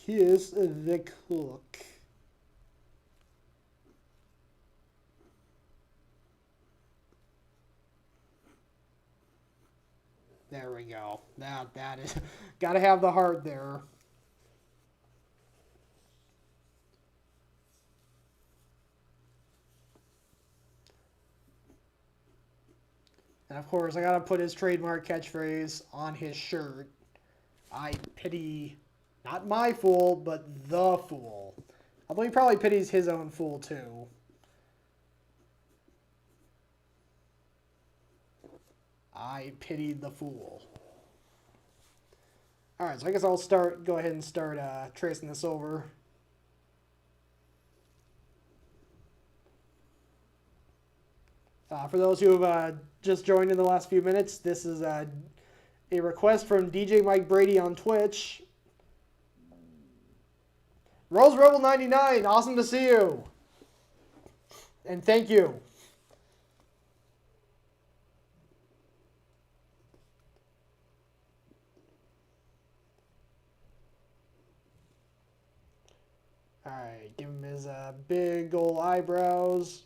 Kiss the Cook. There we go. That is gotta have the heart there. And of course, I gotta put his trademark catchphrase on his shirt. I pity, not my fool, but the fool. Although he probably pities his own fool too. I pitied the fool. Alright, so I guess I'll go ahead and start tracing this over. For those who have just joined in the last few minutes, this is a request from DJ Mike Brady on Twitch. Rose Rebel 99, awesome to see you. And thank you. Alright, give him his big old eyebrows.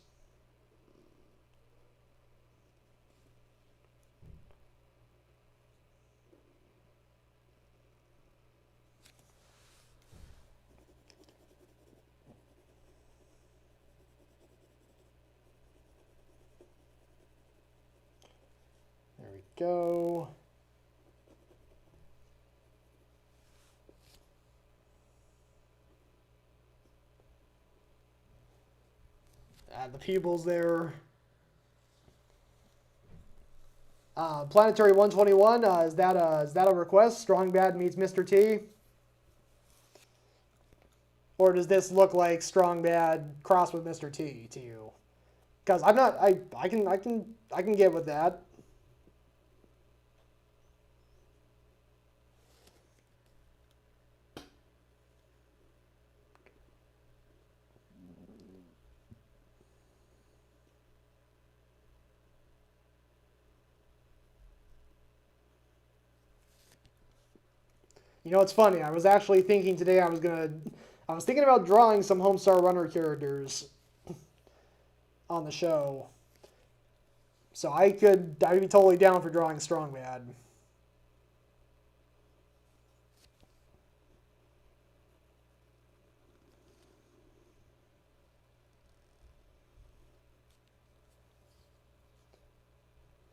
There we go. Add the pupils there. Planetary 121, is that a request? Strong Bad meets Mr. T? Or does this look like Strong Bad crossed with Mr. T to you? Because I'm not, I can get with that. You know, it's funny. I was actually thinking today I was thinking about drawing some Homestar Runner characters on the show. So I'd be totally down for drawing Strong Bad.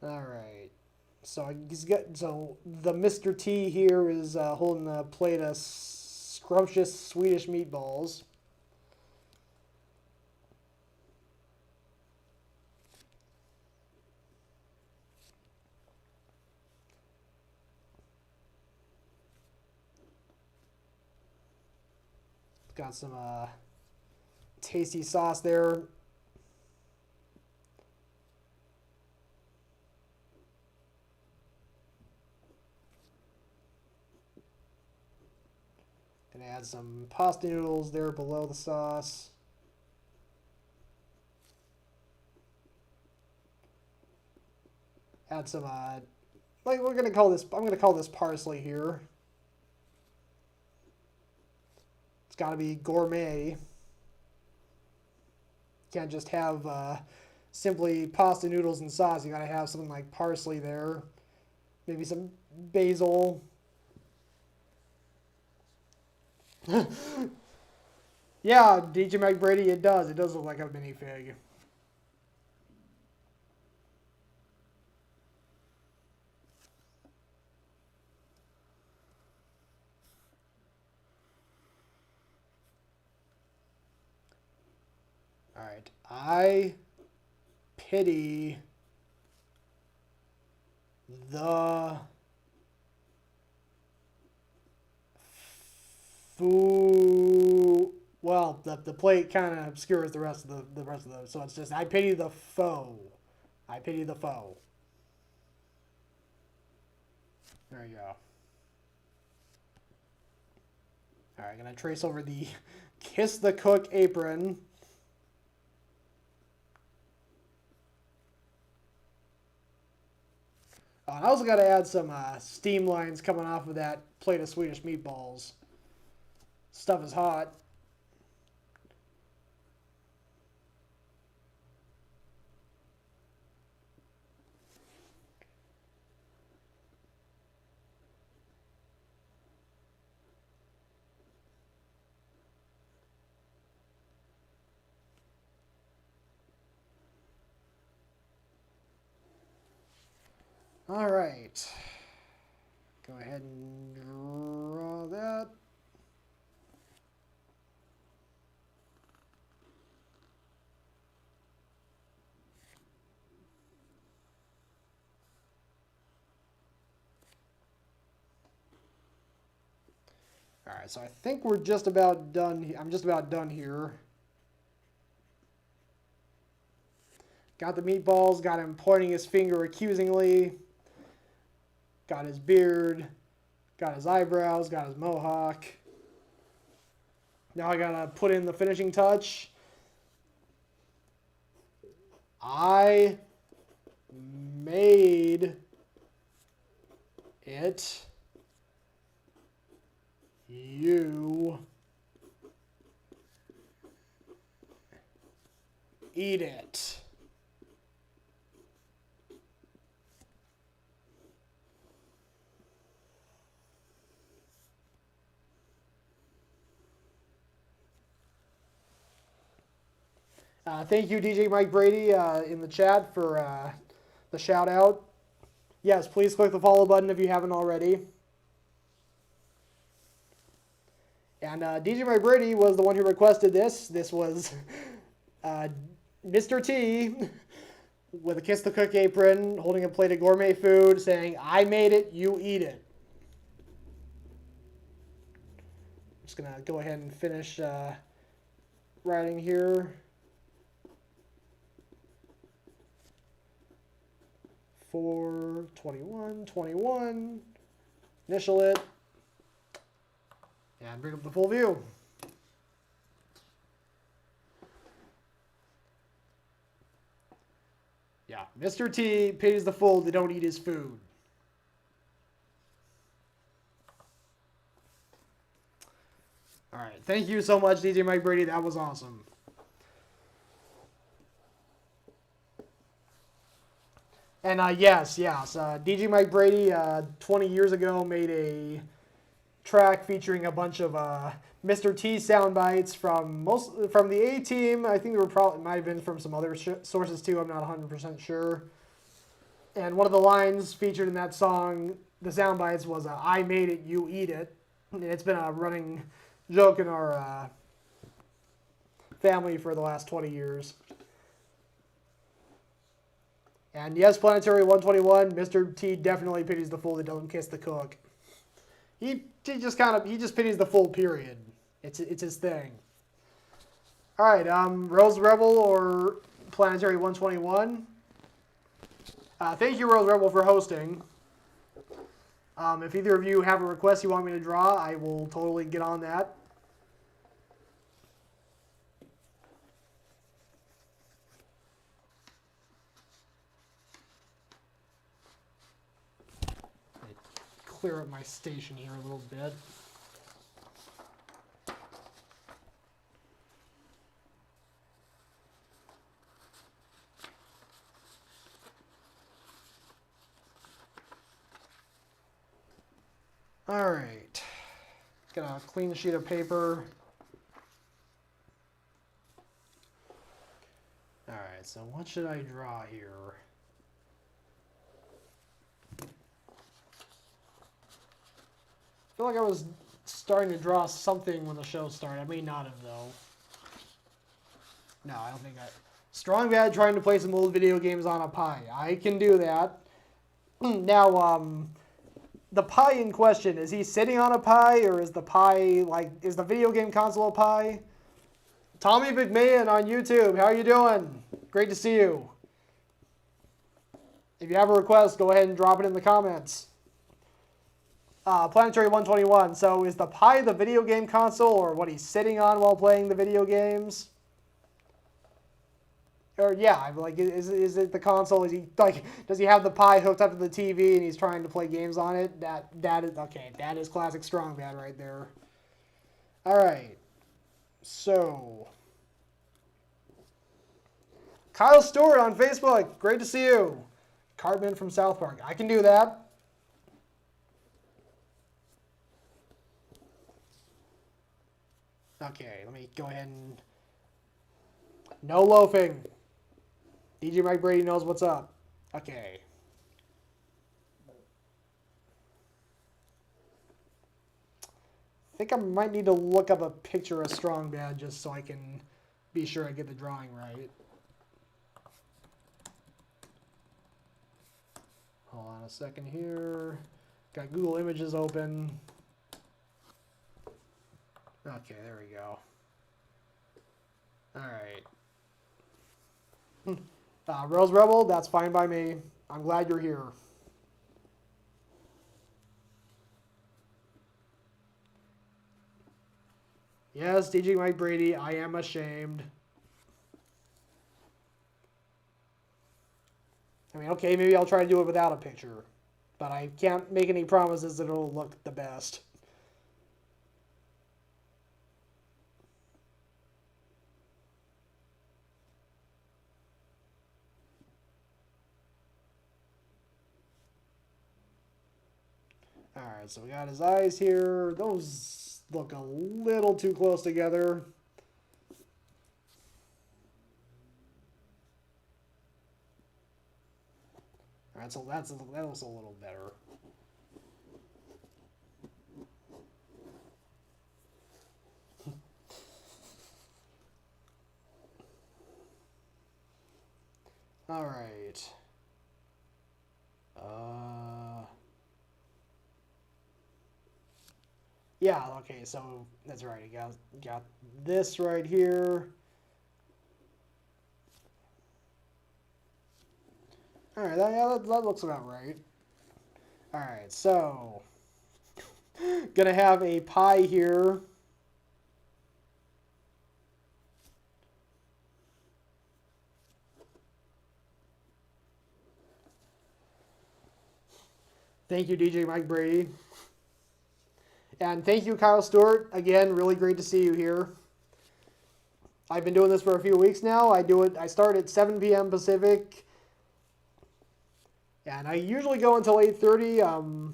All right. So the Mr. T here is holding a plate of scrumptious Swedish meatballs. Got some tasty sauce there. Gonna add some pasta noodles there below the sauce. Add some like I'm gonna call this parsley here. It's gotta be gourmet. Can't just have simply pasta noodles and sauce. You gotta have something like parsley there. Maybe some basil. Yeah, DJ Mike Brady, it does. It does look like a minifig. All right. I pity the food. Well, the plate kind of obscures the rest of the rest of those. So it's just I pity the foe. I pity the foe. There you go. All right, gonna trace over the Kiss the Cook apron. Oh, and I also got to add some steam lines coming off of that plate of Swedish meatballs. Stuff is hot. All right. Go ahead and draw that. All right, so I think we're just about done. I'm just about done here. Got the meatballs, got him pointing his finger accusingly. Got his beard, got his eyebrows, got his mohawk. Now I gotta put in the finishing touch. I made it. You eat it. Thank you, DJ Mike Brady, in the chat for the shout out. Yes, please click the follow button if you haven't already. And DJ Mike Brady was the one who requested this. This was Mr. T with a Kiss the Cook apron, holding a plate of gourmet food, saying, I made it, you eat it. I'm just going to go ahead and finish writing here. 4/21/21. Initial it. And bring up the full view. Yeah, Mr. T pities the fool that don't eat his food. All right, thank you so much, DJ Mike Brady. That was awesome. And yes, DJ Mike Brady 20 years ago made a track featuring a bunch of Mr. T sound bites from the A-Team. I think they were might have been from some other sources too. I'm not 100% sure. And one of the lines featured in that song, the sound bites, was "I made it, you eat it." And it's been a running joke in our family for the last 20 years. And yes, Planetary 121, Mr. T definitely pities the fool that doesn't kiss the cook. He just pities the fool, period. It's his thing. All right, Rose Rebel or Planetary 121. Thank you, Rose Rebel, for hosting. If either of you have a request you want me to draw, I will totally get on that. Clear up my station here a little bit. All right, got a clean sheet of paper. All right, so what should I draw here? I feel like I was starting to draw something when the show started. I may not have, though. No, I don't think I... Strong Bad trying to play some old video games on a pie. I can do that. Now, the pie in question, is he sitting on a pie, or is the pie, like, is the video game console a pie? Tommy McMahon on YouTube, how are you doing? Great to see you. If you have a request, go ahead and drop it in the comments. Planetary 121, so is the pie the video game console, or what he's sitting on while playing the video games? Or yeah, like, is it the console? Is he like, does he have the pie hooked up to the TV and he's trying to play games on it? That is okay. That is classic Strong Bad right there. All right, so Kyle Stewart on Facebook, great to see you. Cartman from South Park, I can do that. Okay, let me go ahead and no loafing. DJ Mike Brady knows what's up. Okay. I think I might need to look up a picture of Strong Bad just so I can be sure I get the drawing right. Hold on a second here. Got Google Images open. Okay, there we go. All right. Rose Rebel, that's fine by me. I'm glad you're here. Yes, DJ Mike Brady, I am ashamed. I mean, okay, maybe I'll try to do it without a picture. But I can't make any promises that it'll look the best. Alright, so we got his eyes here. Those look a little too close together. Alright, so that looks a little better. Alright. Yeah, okay, so that's right. You got this right here. All right, that looks about right. All right, so gonna have a pie here. Thank you, DJ Mike Brady. And thank you, Kyle Stewart. Again, really great to see you here. I've been doing this for a few weeks now. I start at 7 p.m. Pacific. And I usually go until 8:30.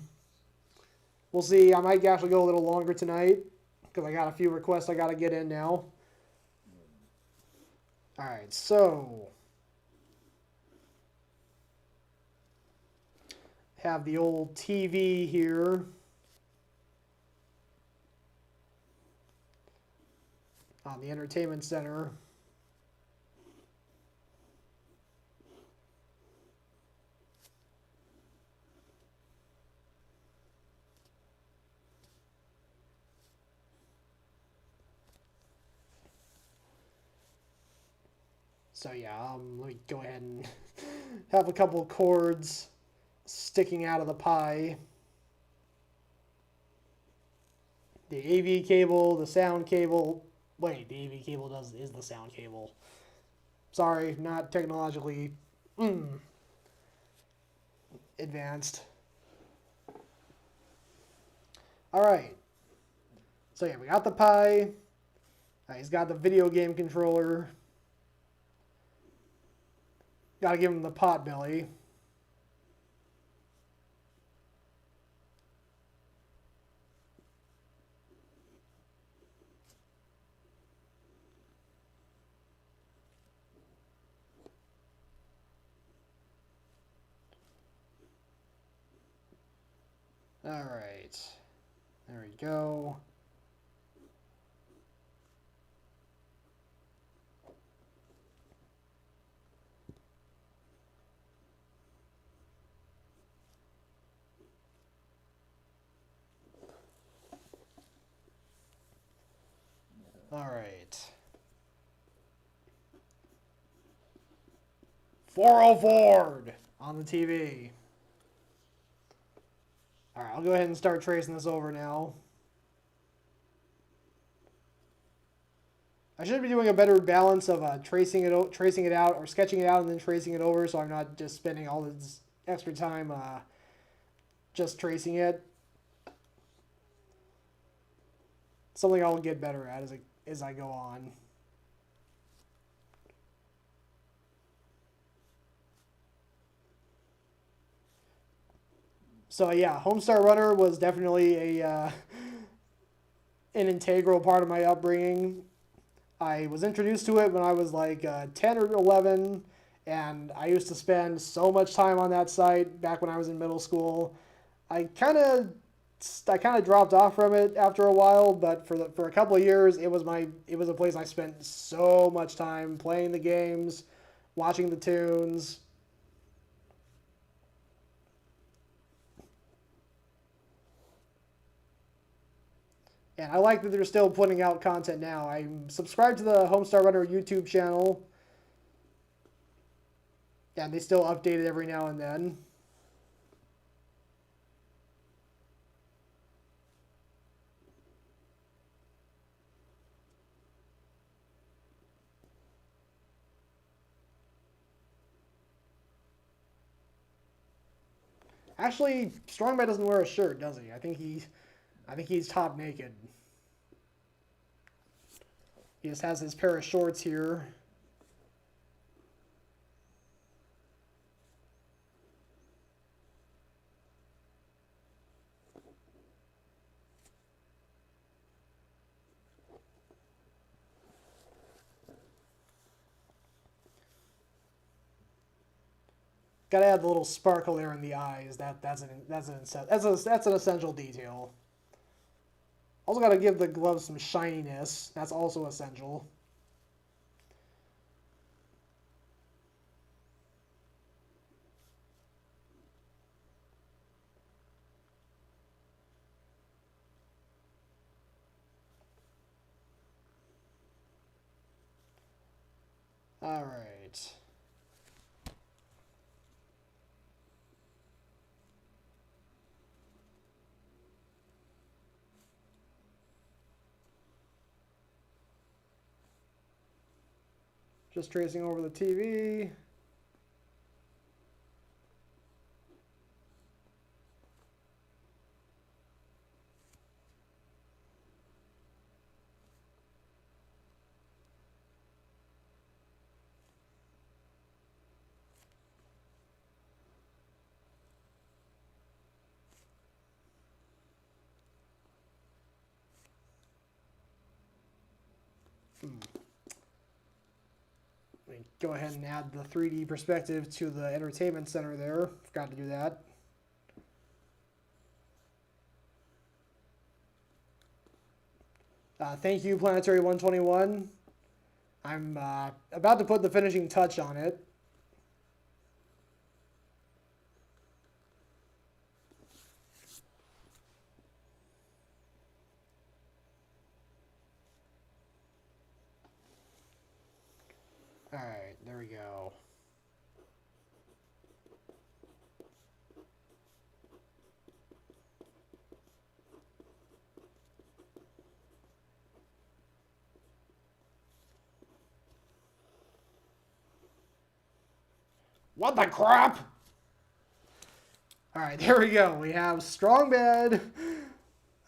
We'll see. I might actually go a little longer tonight because I got a few requests I got to get in now. All right, so have the old TV here. On the entertainment center. So yeah, let me go ahead and have a couple of cords sticking out of the pie. The AV cable, the sound cable. Wait, the AV cable is the sound cable. Sorry, not technologically advanced. Alright. So yeah, we got the pie. He's got the video game controller. Gotta give him the pot belly. Alright. There we go. Alright. 404 on the TV. Alright, I'll go ahead and start tracing this over now. I should be doing a better balance of tracing it out, or sketching it out and then tracing it over, so I'm not just spending all this extra time just tracing it. Something I'll get better at as I go on. So yeah, Homestar Runner was definitely an integral part of my upbringing. I was introduced to it when I was like 10 or 11, and I used to spend so much time on that site back when I was in middle school. I kind of dropped off from it after a while, but for a couple of years, it was a place I spent so much time playing the games, watching the tunes. And I like that they're still putting out content now. I'm subscribed to the Homestar Runner YouTube channel. And they still update it every now and then. Actually, Strongman doesn't wear a shirt, does he? I think he's top naked. He just has his pair of shorts here. Gotta add the little sparkle there in the eyes. That's an essential detail. Also gotta give the gloves some shininess. That's also essential. All right. Just tracing over the TV. Let me go ahead and add the 3D perspective to the entertainment center there. Forgot to do that. Thank you, Planetary 121. I'm about to put the finishing touch on it. Alright, there we go. What the crap? Alright, there we go. We have Strong Bad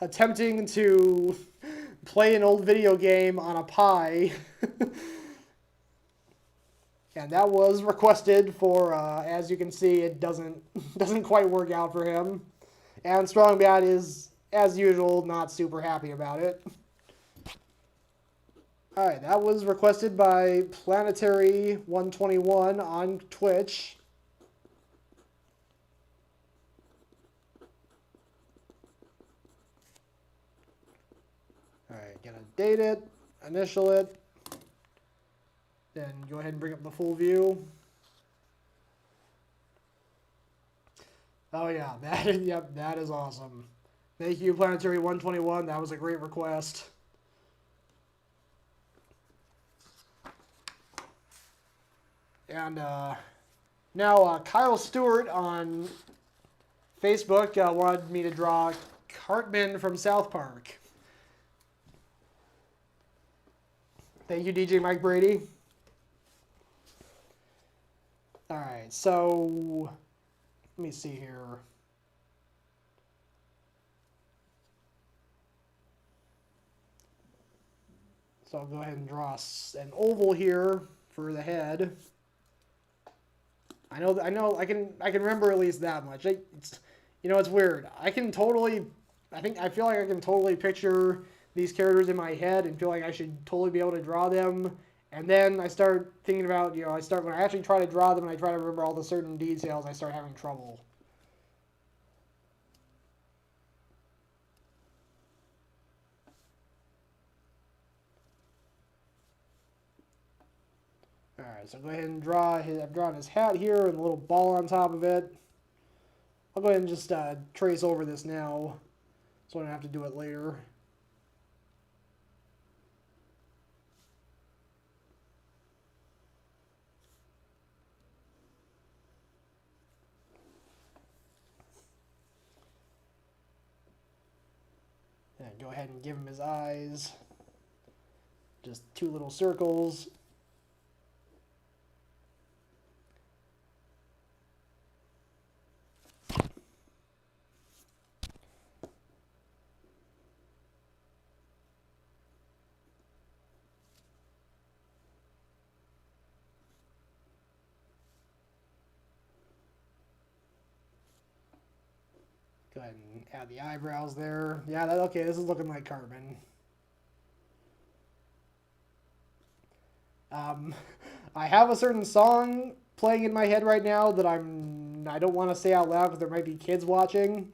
attempting to play an old video game on a Pi. And that was requested for, as you can see, it doesn't quite work out for him. And Strong Bad is, as usual, not super happy about it. Alright, that was requested by Planetary 121 on Twitch. Alright, gonna date it, initial it, then go ahead and bring up the full view. Oh yeah, yep, that is awesome. Thank you, Planetary 121. That was a great request. And now Kyle Stewart on Facebook wanted me to draw Cartman from South Park. Thank you, DJ Mike Brady. All right, so let me see here. So I'll go ahead and draw an oval here for the head. I know, I can remember at least that much. It's weird. I feel like I can totally picture these characters in my head and feel like I should totally be able to draw them. And then I start thinking about, when I actually try to draw them and I try to remember all the certain details, I start having trouble. Alright, so go ahead and I've drawn his hat here and a little ball on top of it. I'll go ahead and just trace over this now, so I don't have to do it later. And go ahead and give him his eyes. Just two little circles. Go ahead and add the eyebrows there. Yeah, okay, this is looking like Cartman. I have a certain song playing in my head right now that I don't want to say out loud because there might be kids watching.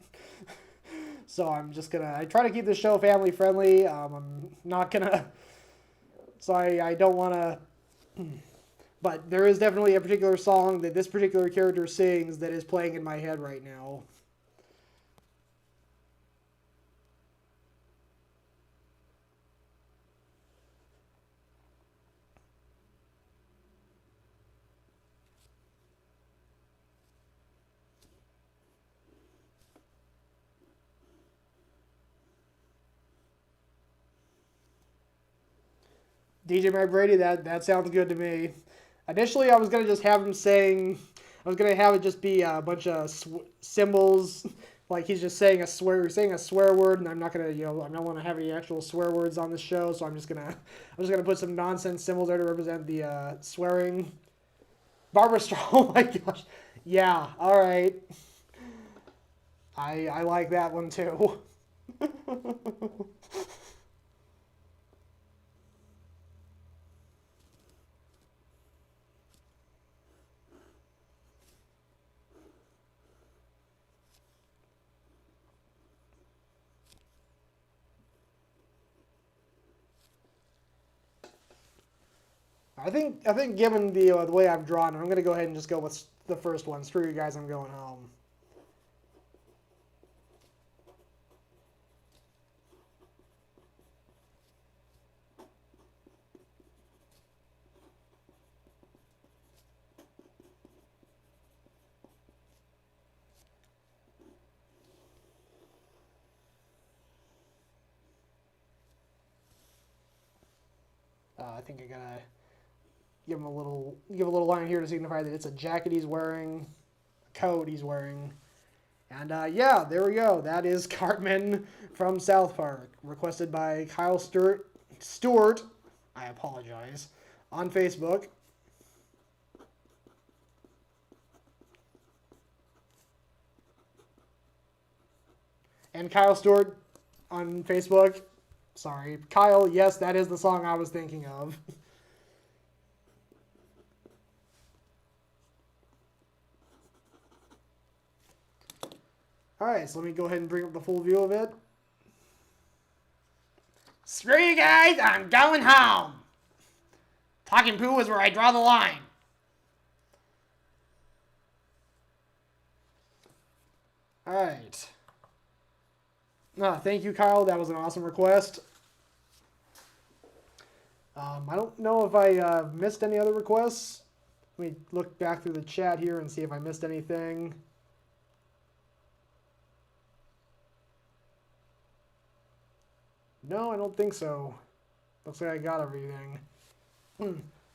So I try to keep the show family friendly. I'm not gonna, so I don't want to, but there is definitely a particular song that this particular character sings that is playing in my head right now. DJ Mike Brady, that sounds good to me. Initially, I was gonna just have him saying, I was gonna have it just be a bunch of symbols, like he's just saying a swear word, and I'm not gonna, I don't want to have any actual swear words on the show, so I'm just gonna put some nonsense symbols there to represent the swearing. Barbara Straw, oh my gosh, yeah, all right. I like that one too. I think given the way I've drawn, I'm gonna go ahead and just go with the first one. Screw you guys, I'm going home. I think I gotta give a little line here to signify that it's a jacket he's wearing, a coat he's wearing, and yeah, there we go. That is Cartman from South Park, requested by Kyle Stewart. I apologize, on Facebook. And Kyle Stewart on Facebook. Sorry, Kyle, yes, that is the song I was thinking of. Alright, so let me go ahead and bring up the full view of it. Screw you guys, I'm going home. Talking poo is where I draw the line. Alright. Thank you, Kyle. That was an awesome request. I don't know if I missed any other requests. Let me look back through the chat here and see if I missed anything. No, I don't think so. Looks like I got everything.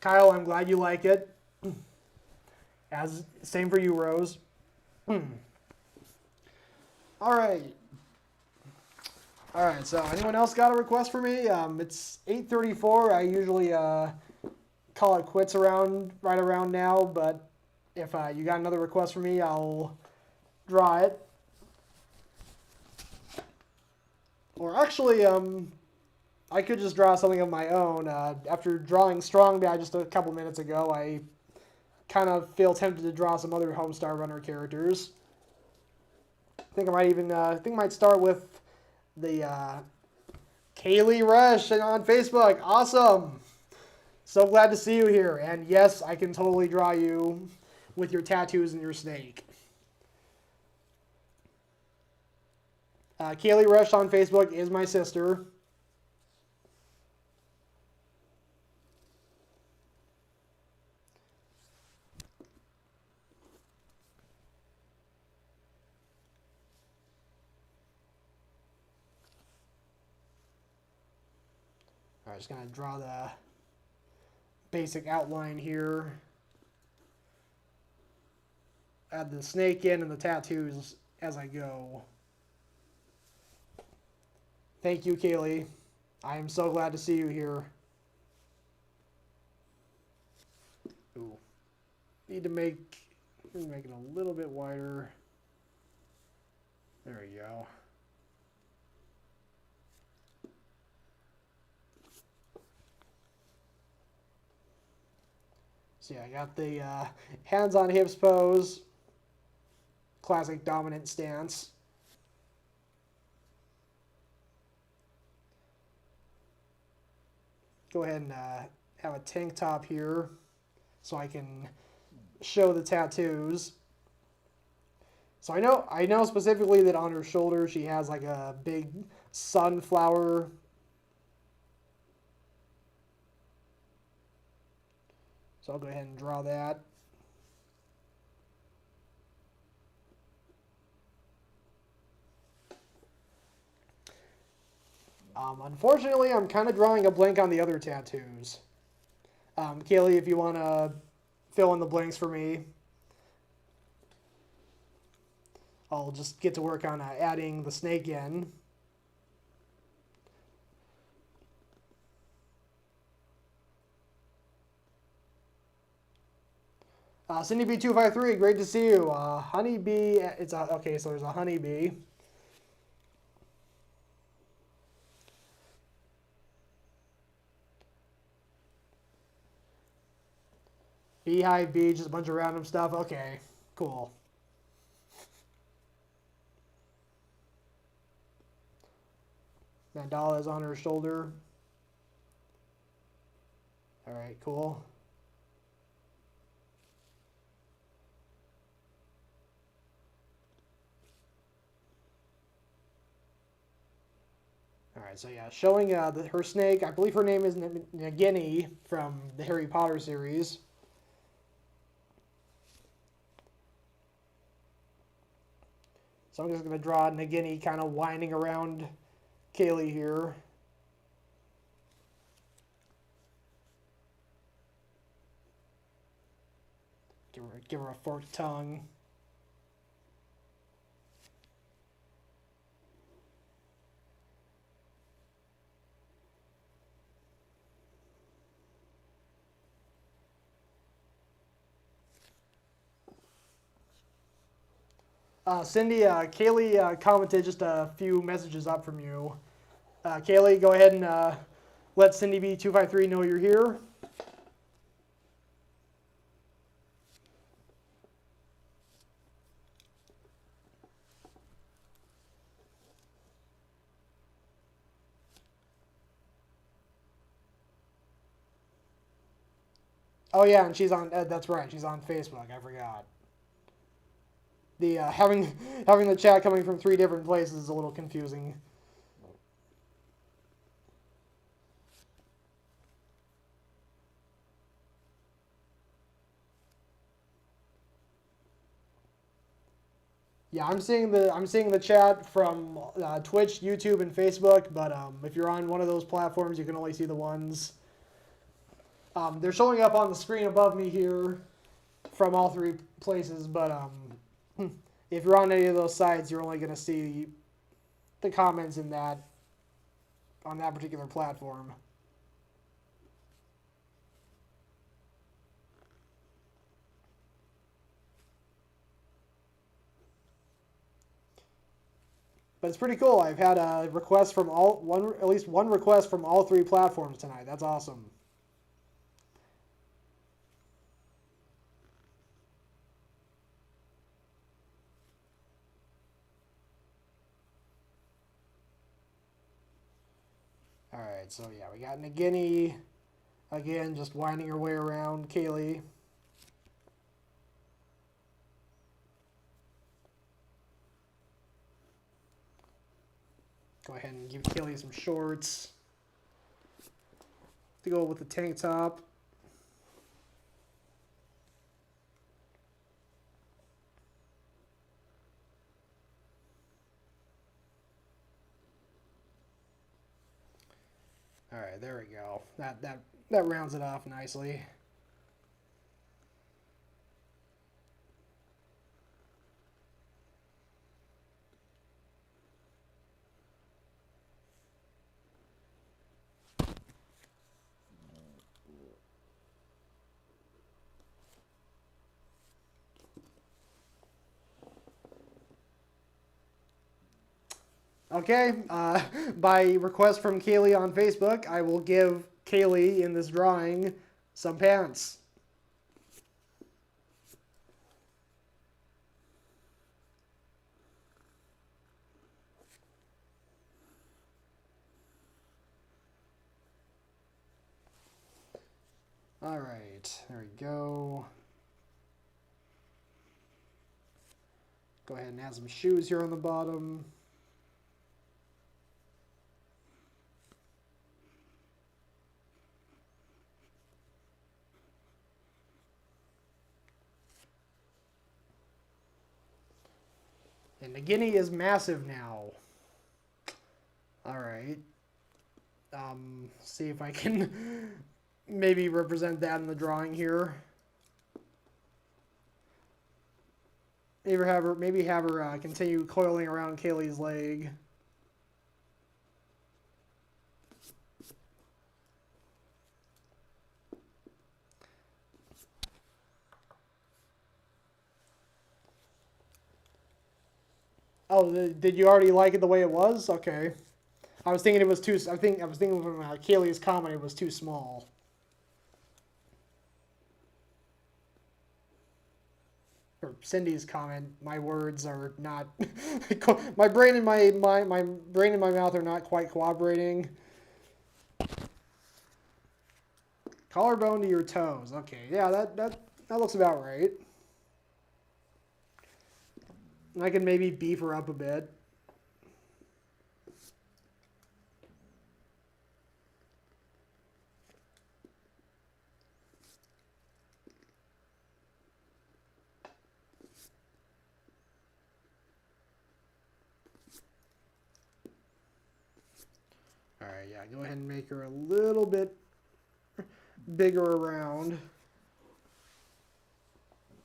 Kyle, I'm glad you like it. Same for you, Rose. Alright. Alright, so anyone else got a request for me? It's 8:34. I usually call it quits right around now, but if you got another request for me, I'll draw it. Or actually, I could just draw something of my own. After drawing Strong Bad just a couple minutes ago, I kind of feel tempted to draw some other Homestar Runner characters. I think I might even might start with the Kaylee Rush on Facebook. Awesome! So glad to see you here. And yes, I can totally draw you with your tattoos and your snake. Kaylee Rush on Facebook is my sister. All right, just gonna draw the basic outline here. Add the snake in and the tattoos as I go. Thank you, Kaylee. I am so glad to see you here. Ooh. Need to make it a little bit wider. There we go. So yeah, I got the hands on hips pose. Classic dominant stance. Go ahead and have a tank top here so I can show the tattoos. So I know specifically that on her shoulder she has like a big sunflower. So I'll go ahead and draw that. Unfortunately, I'm kind of drawing a blank on the other tattoos. Kaylee, if you want to fill in the blanks for me, I'll just get to work on adding the snake in. Cindy B253, great to see you. Honeybee, okay, so there's a honeybee. Beehive Bee, just a bunch of random stuff. Okay, cool. Mandala is on her shoulder. All right, cool. Alright, so yeah, showing her snake. I believe her name is Nagini from the Harry Potter series. So I'm just going to draw Nagini kind of winding around Kaylee here. Give her a forked tongue. Cindy, Kaylee commented just a few messages up from you. Kaylee, go ahead and let Cindy B253 know you're here. Oh yeah, and she's on. That's right, she's on Facebook. I forgot. The having the chat coming from 3 different places is a little confusing. Yeah, I'm seeing the chat from Twitch, YouTube, and Facebook. But if you're on one of those platforms, you can only see the ones. They're showing up on the screen above me here from all 3 places. But if you're on any of those sites, you're only going to see the comments in that on that particular platform. But it's pretty cool. I've had a request from at least one request from all 3 platforms tonight. That's awesome. All right, so yeah, we got Nagini again, just winding her way around Kaylee. Go ahead and give Kaylee some shorts to go with the tank top. All right, there we go. That rounds it off nicely. Okay, by request from Kaylee on Facebook, I will give Kaylee in this drawing some pants. All right, there we go. Go ahead and add some shoes here on the bottom. And the Guinea is massive now. All right. See if I can maybe represent that in the drawing here. Maybe have her continue coiling around Kaylee's leg. Oh, did you already like it the way it was? Okay. I was thinking it was too. I was thinking from Kaylee's comment it was too small. Or Cindy's comment. My words are not. My brain and my brain and my mouth are not quite cooperating. Collarbone to your toes. Okay, yeah, that looks about right. I can maybe beef her up a bit. Alright, yeah, go ahead and make her a little bit bigger around.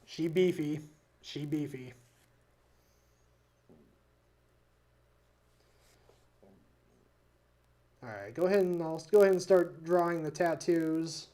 She beefy. She beefy. Alright, I'll go ahead and start drawing the tattoos.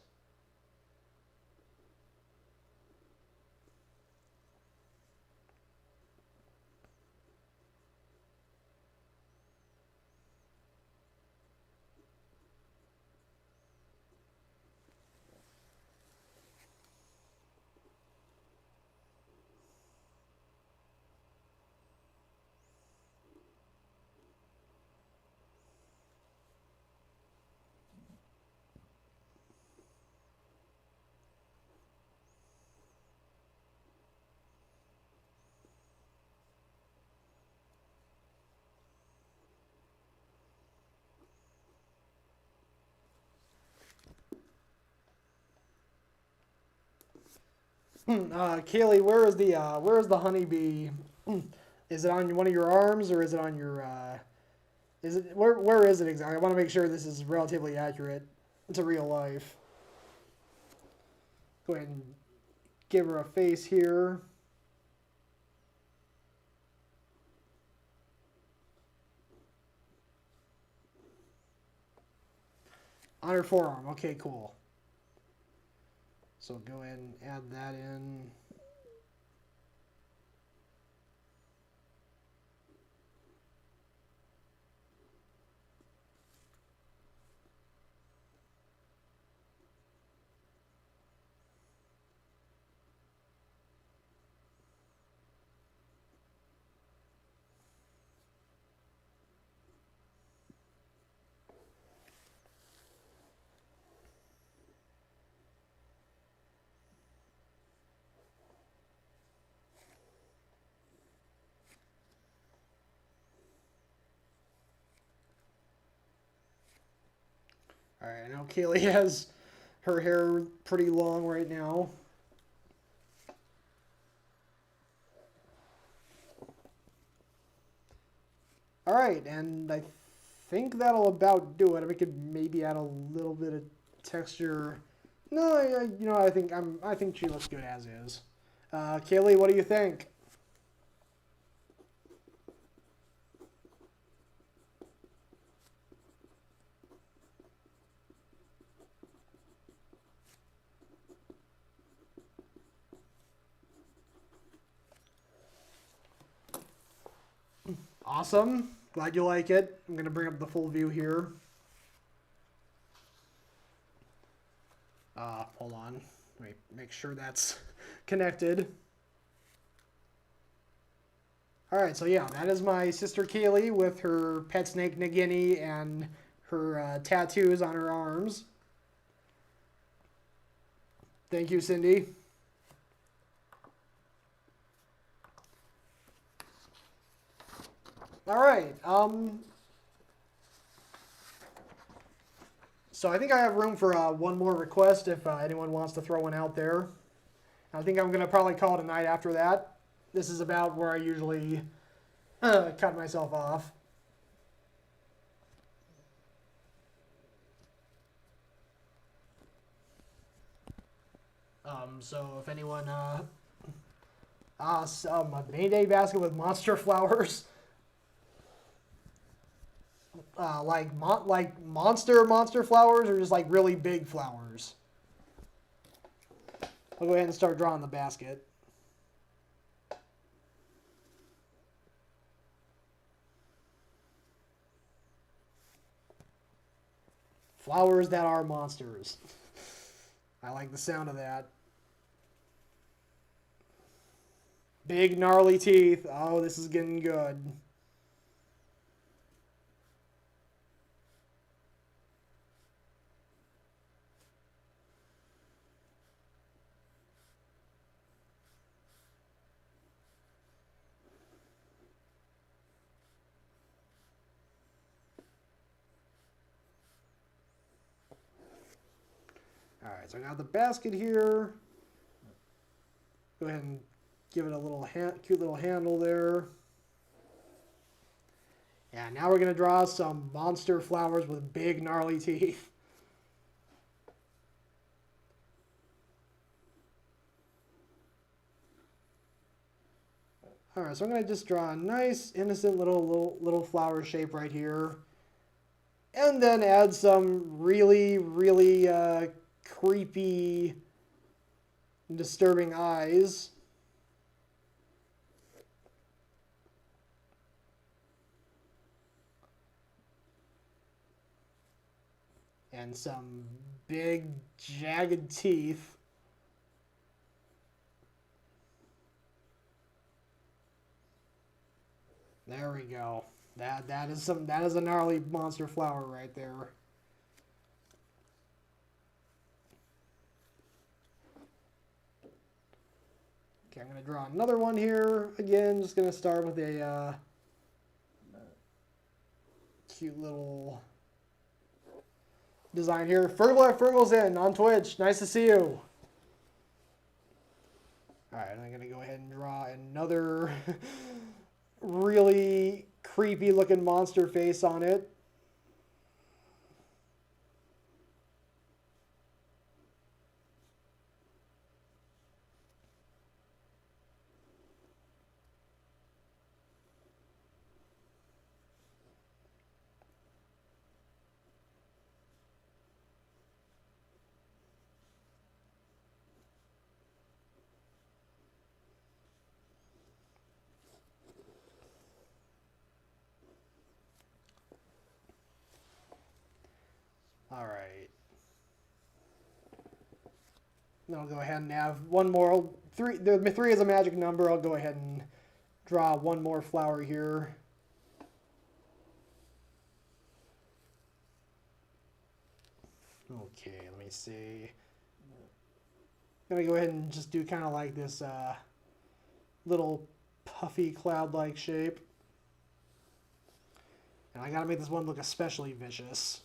Kaylee, where is the honeybee? Is it on one of your arms or is it on your where is it exactly? I want to make sure this is relatively accurate to real life. Go ahead and give her a face here. On her forearm. Okay, cool. So go ahead and add that in. Alright, now Kaylee has her hair pretty long right now. Alright, and I think that'll about do it. We could maybe add a little bit of texture. No, you know, I think she looks good as is. Kaylee, what do you think? Awesome. Glad you like it. I'm going to bring up the full view here. Hold on. Wait, make sure that's connected. Alright, so yeah, that is my sister Kaylee with her pet snake Nagini and her tattoos on her arms. Thank you, Cindy. Alright, so I think I have room for one more request if anyone wants to throw one out there. I think I'm going to probably call it a night after that. This is about where I usually cut myself off. So if anyone, a Mayday basket with monster flowers. Like monster flowers or just like really big flowers? I'll go ahead and start drawing the basket. Flowers that are monsters. I like the sound of that. Big gnarly teeth. Oh, this is getting good. Alright, so I got the basket here. Go ahead and give it a little cute little handle there. And now we're going to draw some monster flowers with big gnarly teeth. Alright, so I'm going to just draw a nice, innocent little flower shape right here. And then add some really creepy, disturbing eyes. And some big, jagged teeth. There we go. That is a gnarly monster flower right there. Okay, I'm gonna draw another one here. Again, just gonna start with a cute little design here. Fergal at Fergal's in on Twitch. Nice to see you. Alright, I'm gonna go ahead and draw another really creepy looking monster face on it. Alright. Then I'll go ahead and have one more. Three is a magic number. I'll go ahead and draw one more flower here. Okay, let me see. I'm going to go ahead and just do kind of like this little puffy cloud-like shape. And I got to make this one look especially vicious.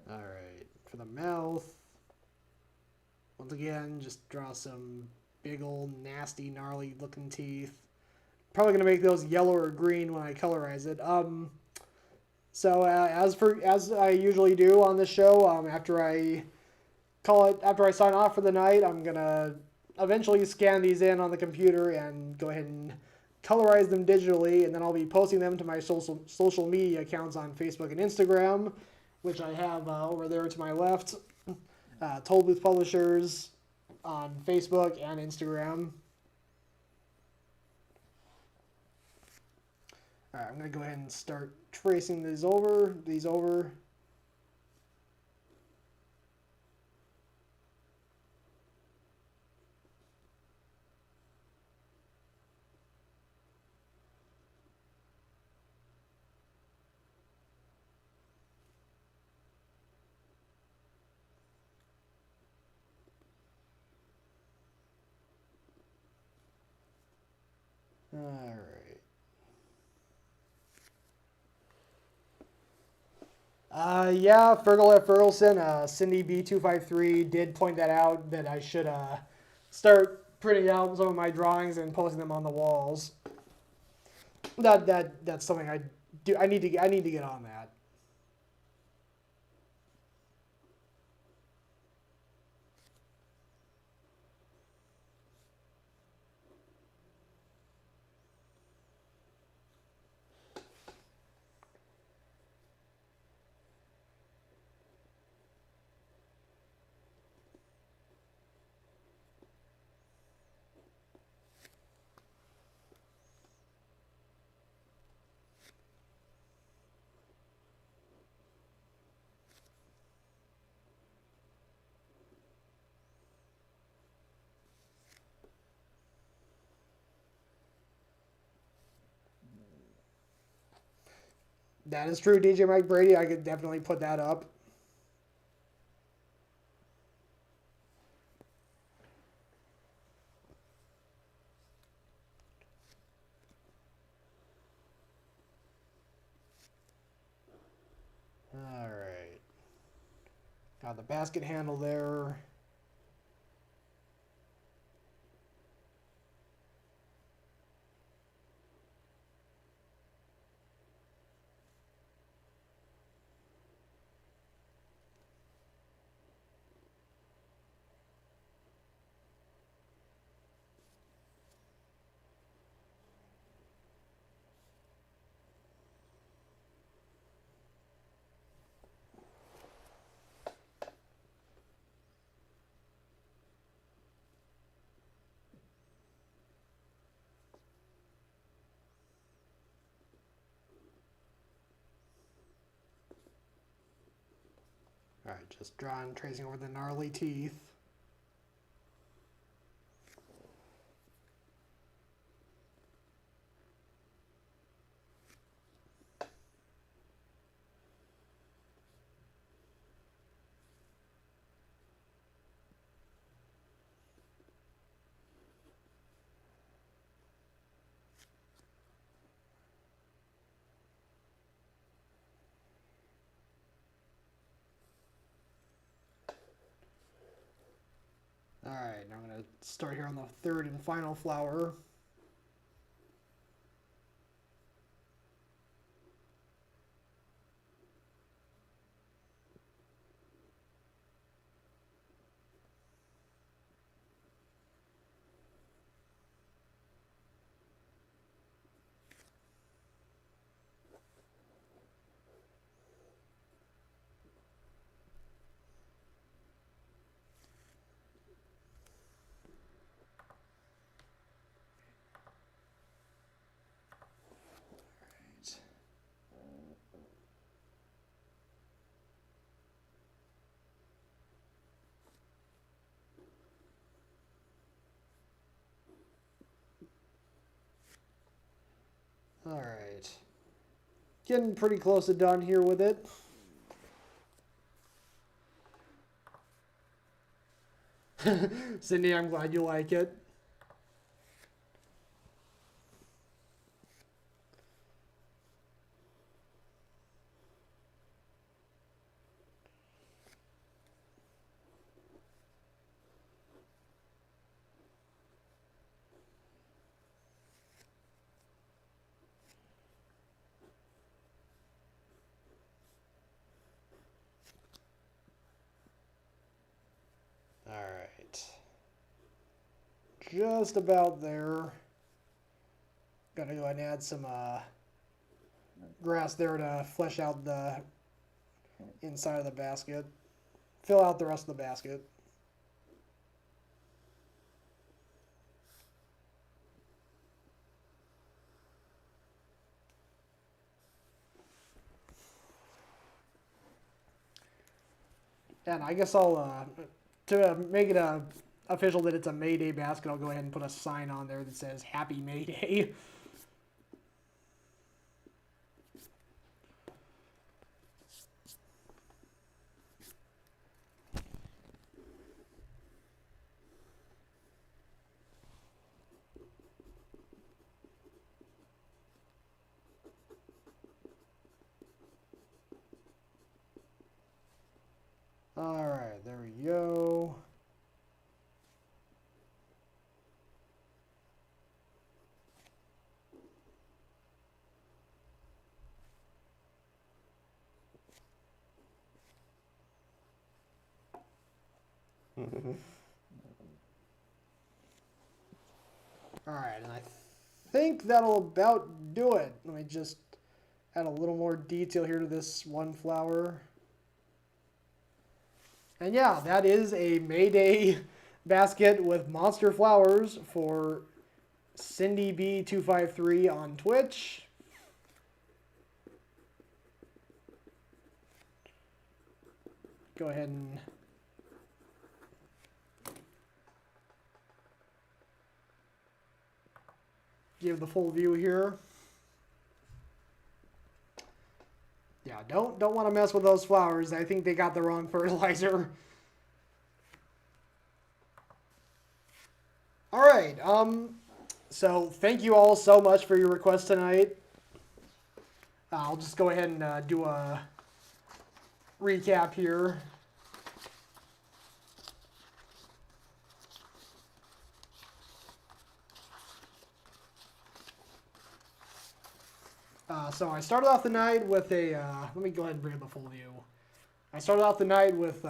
Alright, for the mouth, once again, just draw some big old nasty gnarly looking teeth. Probably going to make those yellow or green when I colorize it. So as I usually do on this show, after I sign off for the night, I'm going to eventually scan these in on the computer and go ahead and colorize them digitally, and then I'll be posting them to my social media accounts on Facebook and Instagram, which I have over there to my left. Toll Booth Publishers on Facebook and Instagram. Alright, I'm going to go ahead and start tracing these over. Alright. Yeah, Fergal at Ferguson, Cindy B253 did point that out, that I should start printing out some of my drawings and posting them on the walls. That's something I do. I need to get on that. That is true, DJ Mike Brady. I could definitely put that up. All right. Got the basket handle there. All right, just drawing, tracing over the gnarly teeth. All right, now I'm going to start here on the third and final flower. All right. Getting pretty close to done here with it. Cindy, I'm glad you like it. All right. Just about there. Gonna go ahead and add some grass there to flesh out the inside of the basket. Fill out the rest of the basket. And I guess I'll, to make it official that it's a May Day basket, I'll go ahead and put a sign on there that says Happy May Day. All right, there we go. All right, and I think that'll about do it. Let me just add a little more detail here to this one flower. And yeah, that is a May Day basket with monster flowers for Cindy B253 on Twitch. Go ahead and give the full view here. don't want to mess with those flowers. I think they got the wrong fertilizer. All right. So thank you all so much for your requests tonight. I'll just go ahead and do a recap here. So I started off the night with a, let me go ahead and bring up the full view. I started off the night with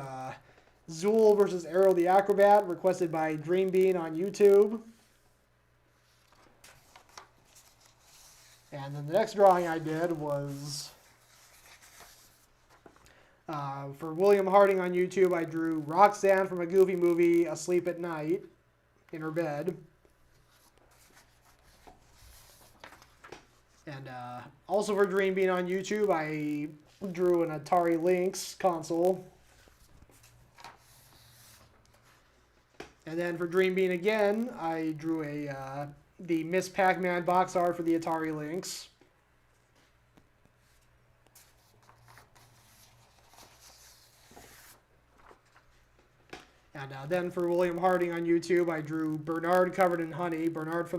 Zool versus Arrow the Acrobat, requested by Dreambean on YouTube. And then the next drawing I did was, for William Harding on YouTube, I drew Roxanne from a Goofy movie, asleep at night, in her bed. And also for Dreambean on YouTube, I drew an Atari Lynx console. And then for Dreambean again, I drew the Miss Pac-Man box art for the Atari Lynx. And then for William Harding on YouTube, I drew Bernard covered in honey, Bernard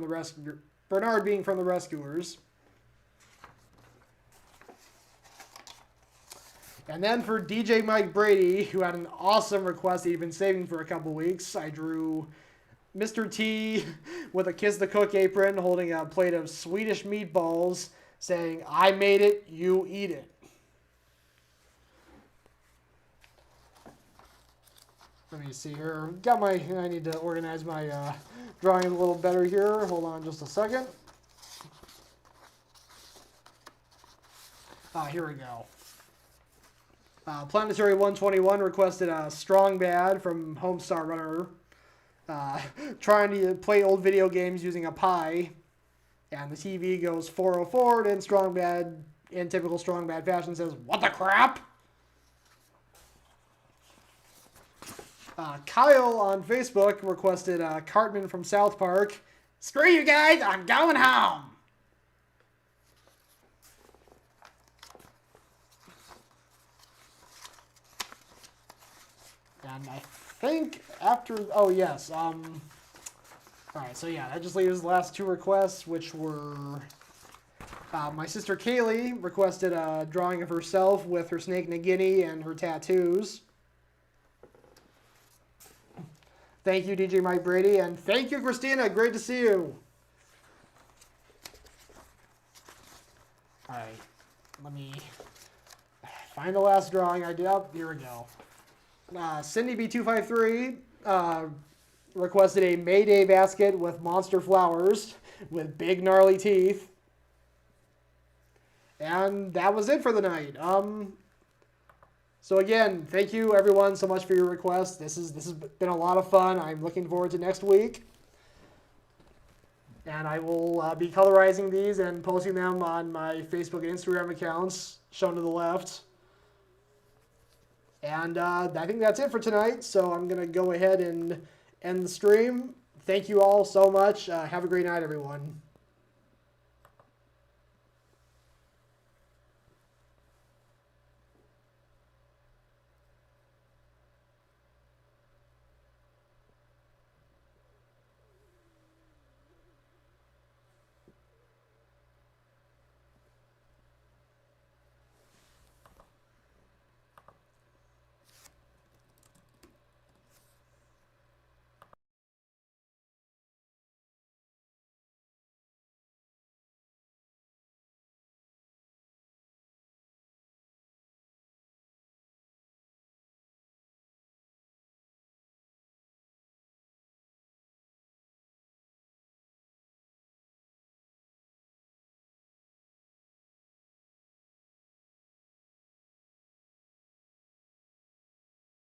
being from the Rescuers. And then for DJ Mike Brady, who had an awesome request that he'd been saving for a couple weeks, I drew Mr. T with a Kiss the Cook apron holding a plate of Swedish meatballs saying, "I made it, you eat it." Let me see here. I need to organize my drawing a little better here. Hold on just a second. Here we go. Planetary 121 requested a Strong Bad from Homestar Runner, trying to play old video games using a Pi, and the TV goes 404, and Strong Bad, in typical Strong Bad fashion, says, "What the crap?" Kyle on Facebook requested Cartman from South Park. "Screw you guys, I'm going home." And I think after, oh yes, alright, so yeah, that just leaves the last two requests, which were, my sister Kaylee requested a drawing of herself with her snake Nagini and her tattoos. Thank you, DJ Mike Brady, and thank you, Christina, great to see you. Alright, let me find the last drawing I did up, here we go. Cindy B253 requested a Mayday basket with monster flowers with big gnarly teeth. And that was it for the night. So again, thank you everyone so much for your requests. This has been a lot of fun. I'm looking forward to next week. And I will be colorizing these and posting them on my Facebook and Instagram accounts, shown to the left. And I think that's it for tonight, so I'm going to go ahead and end the stream. Thank you all so much. Have a great night, everyone.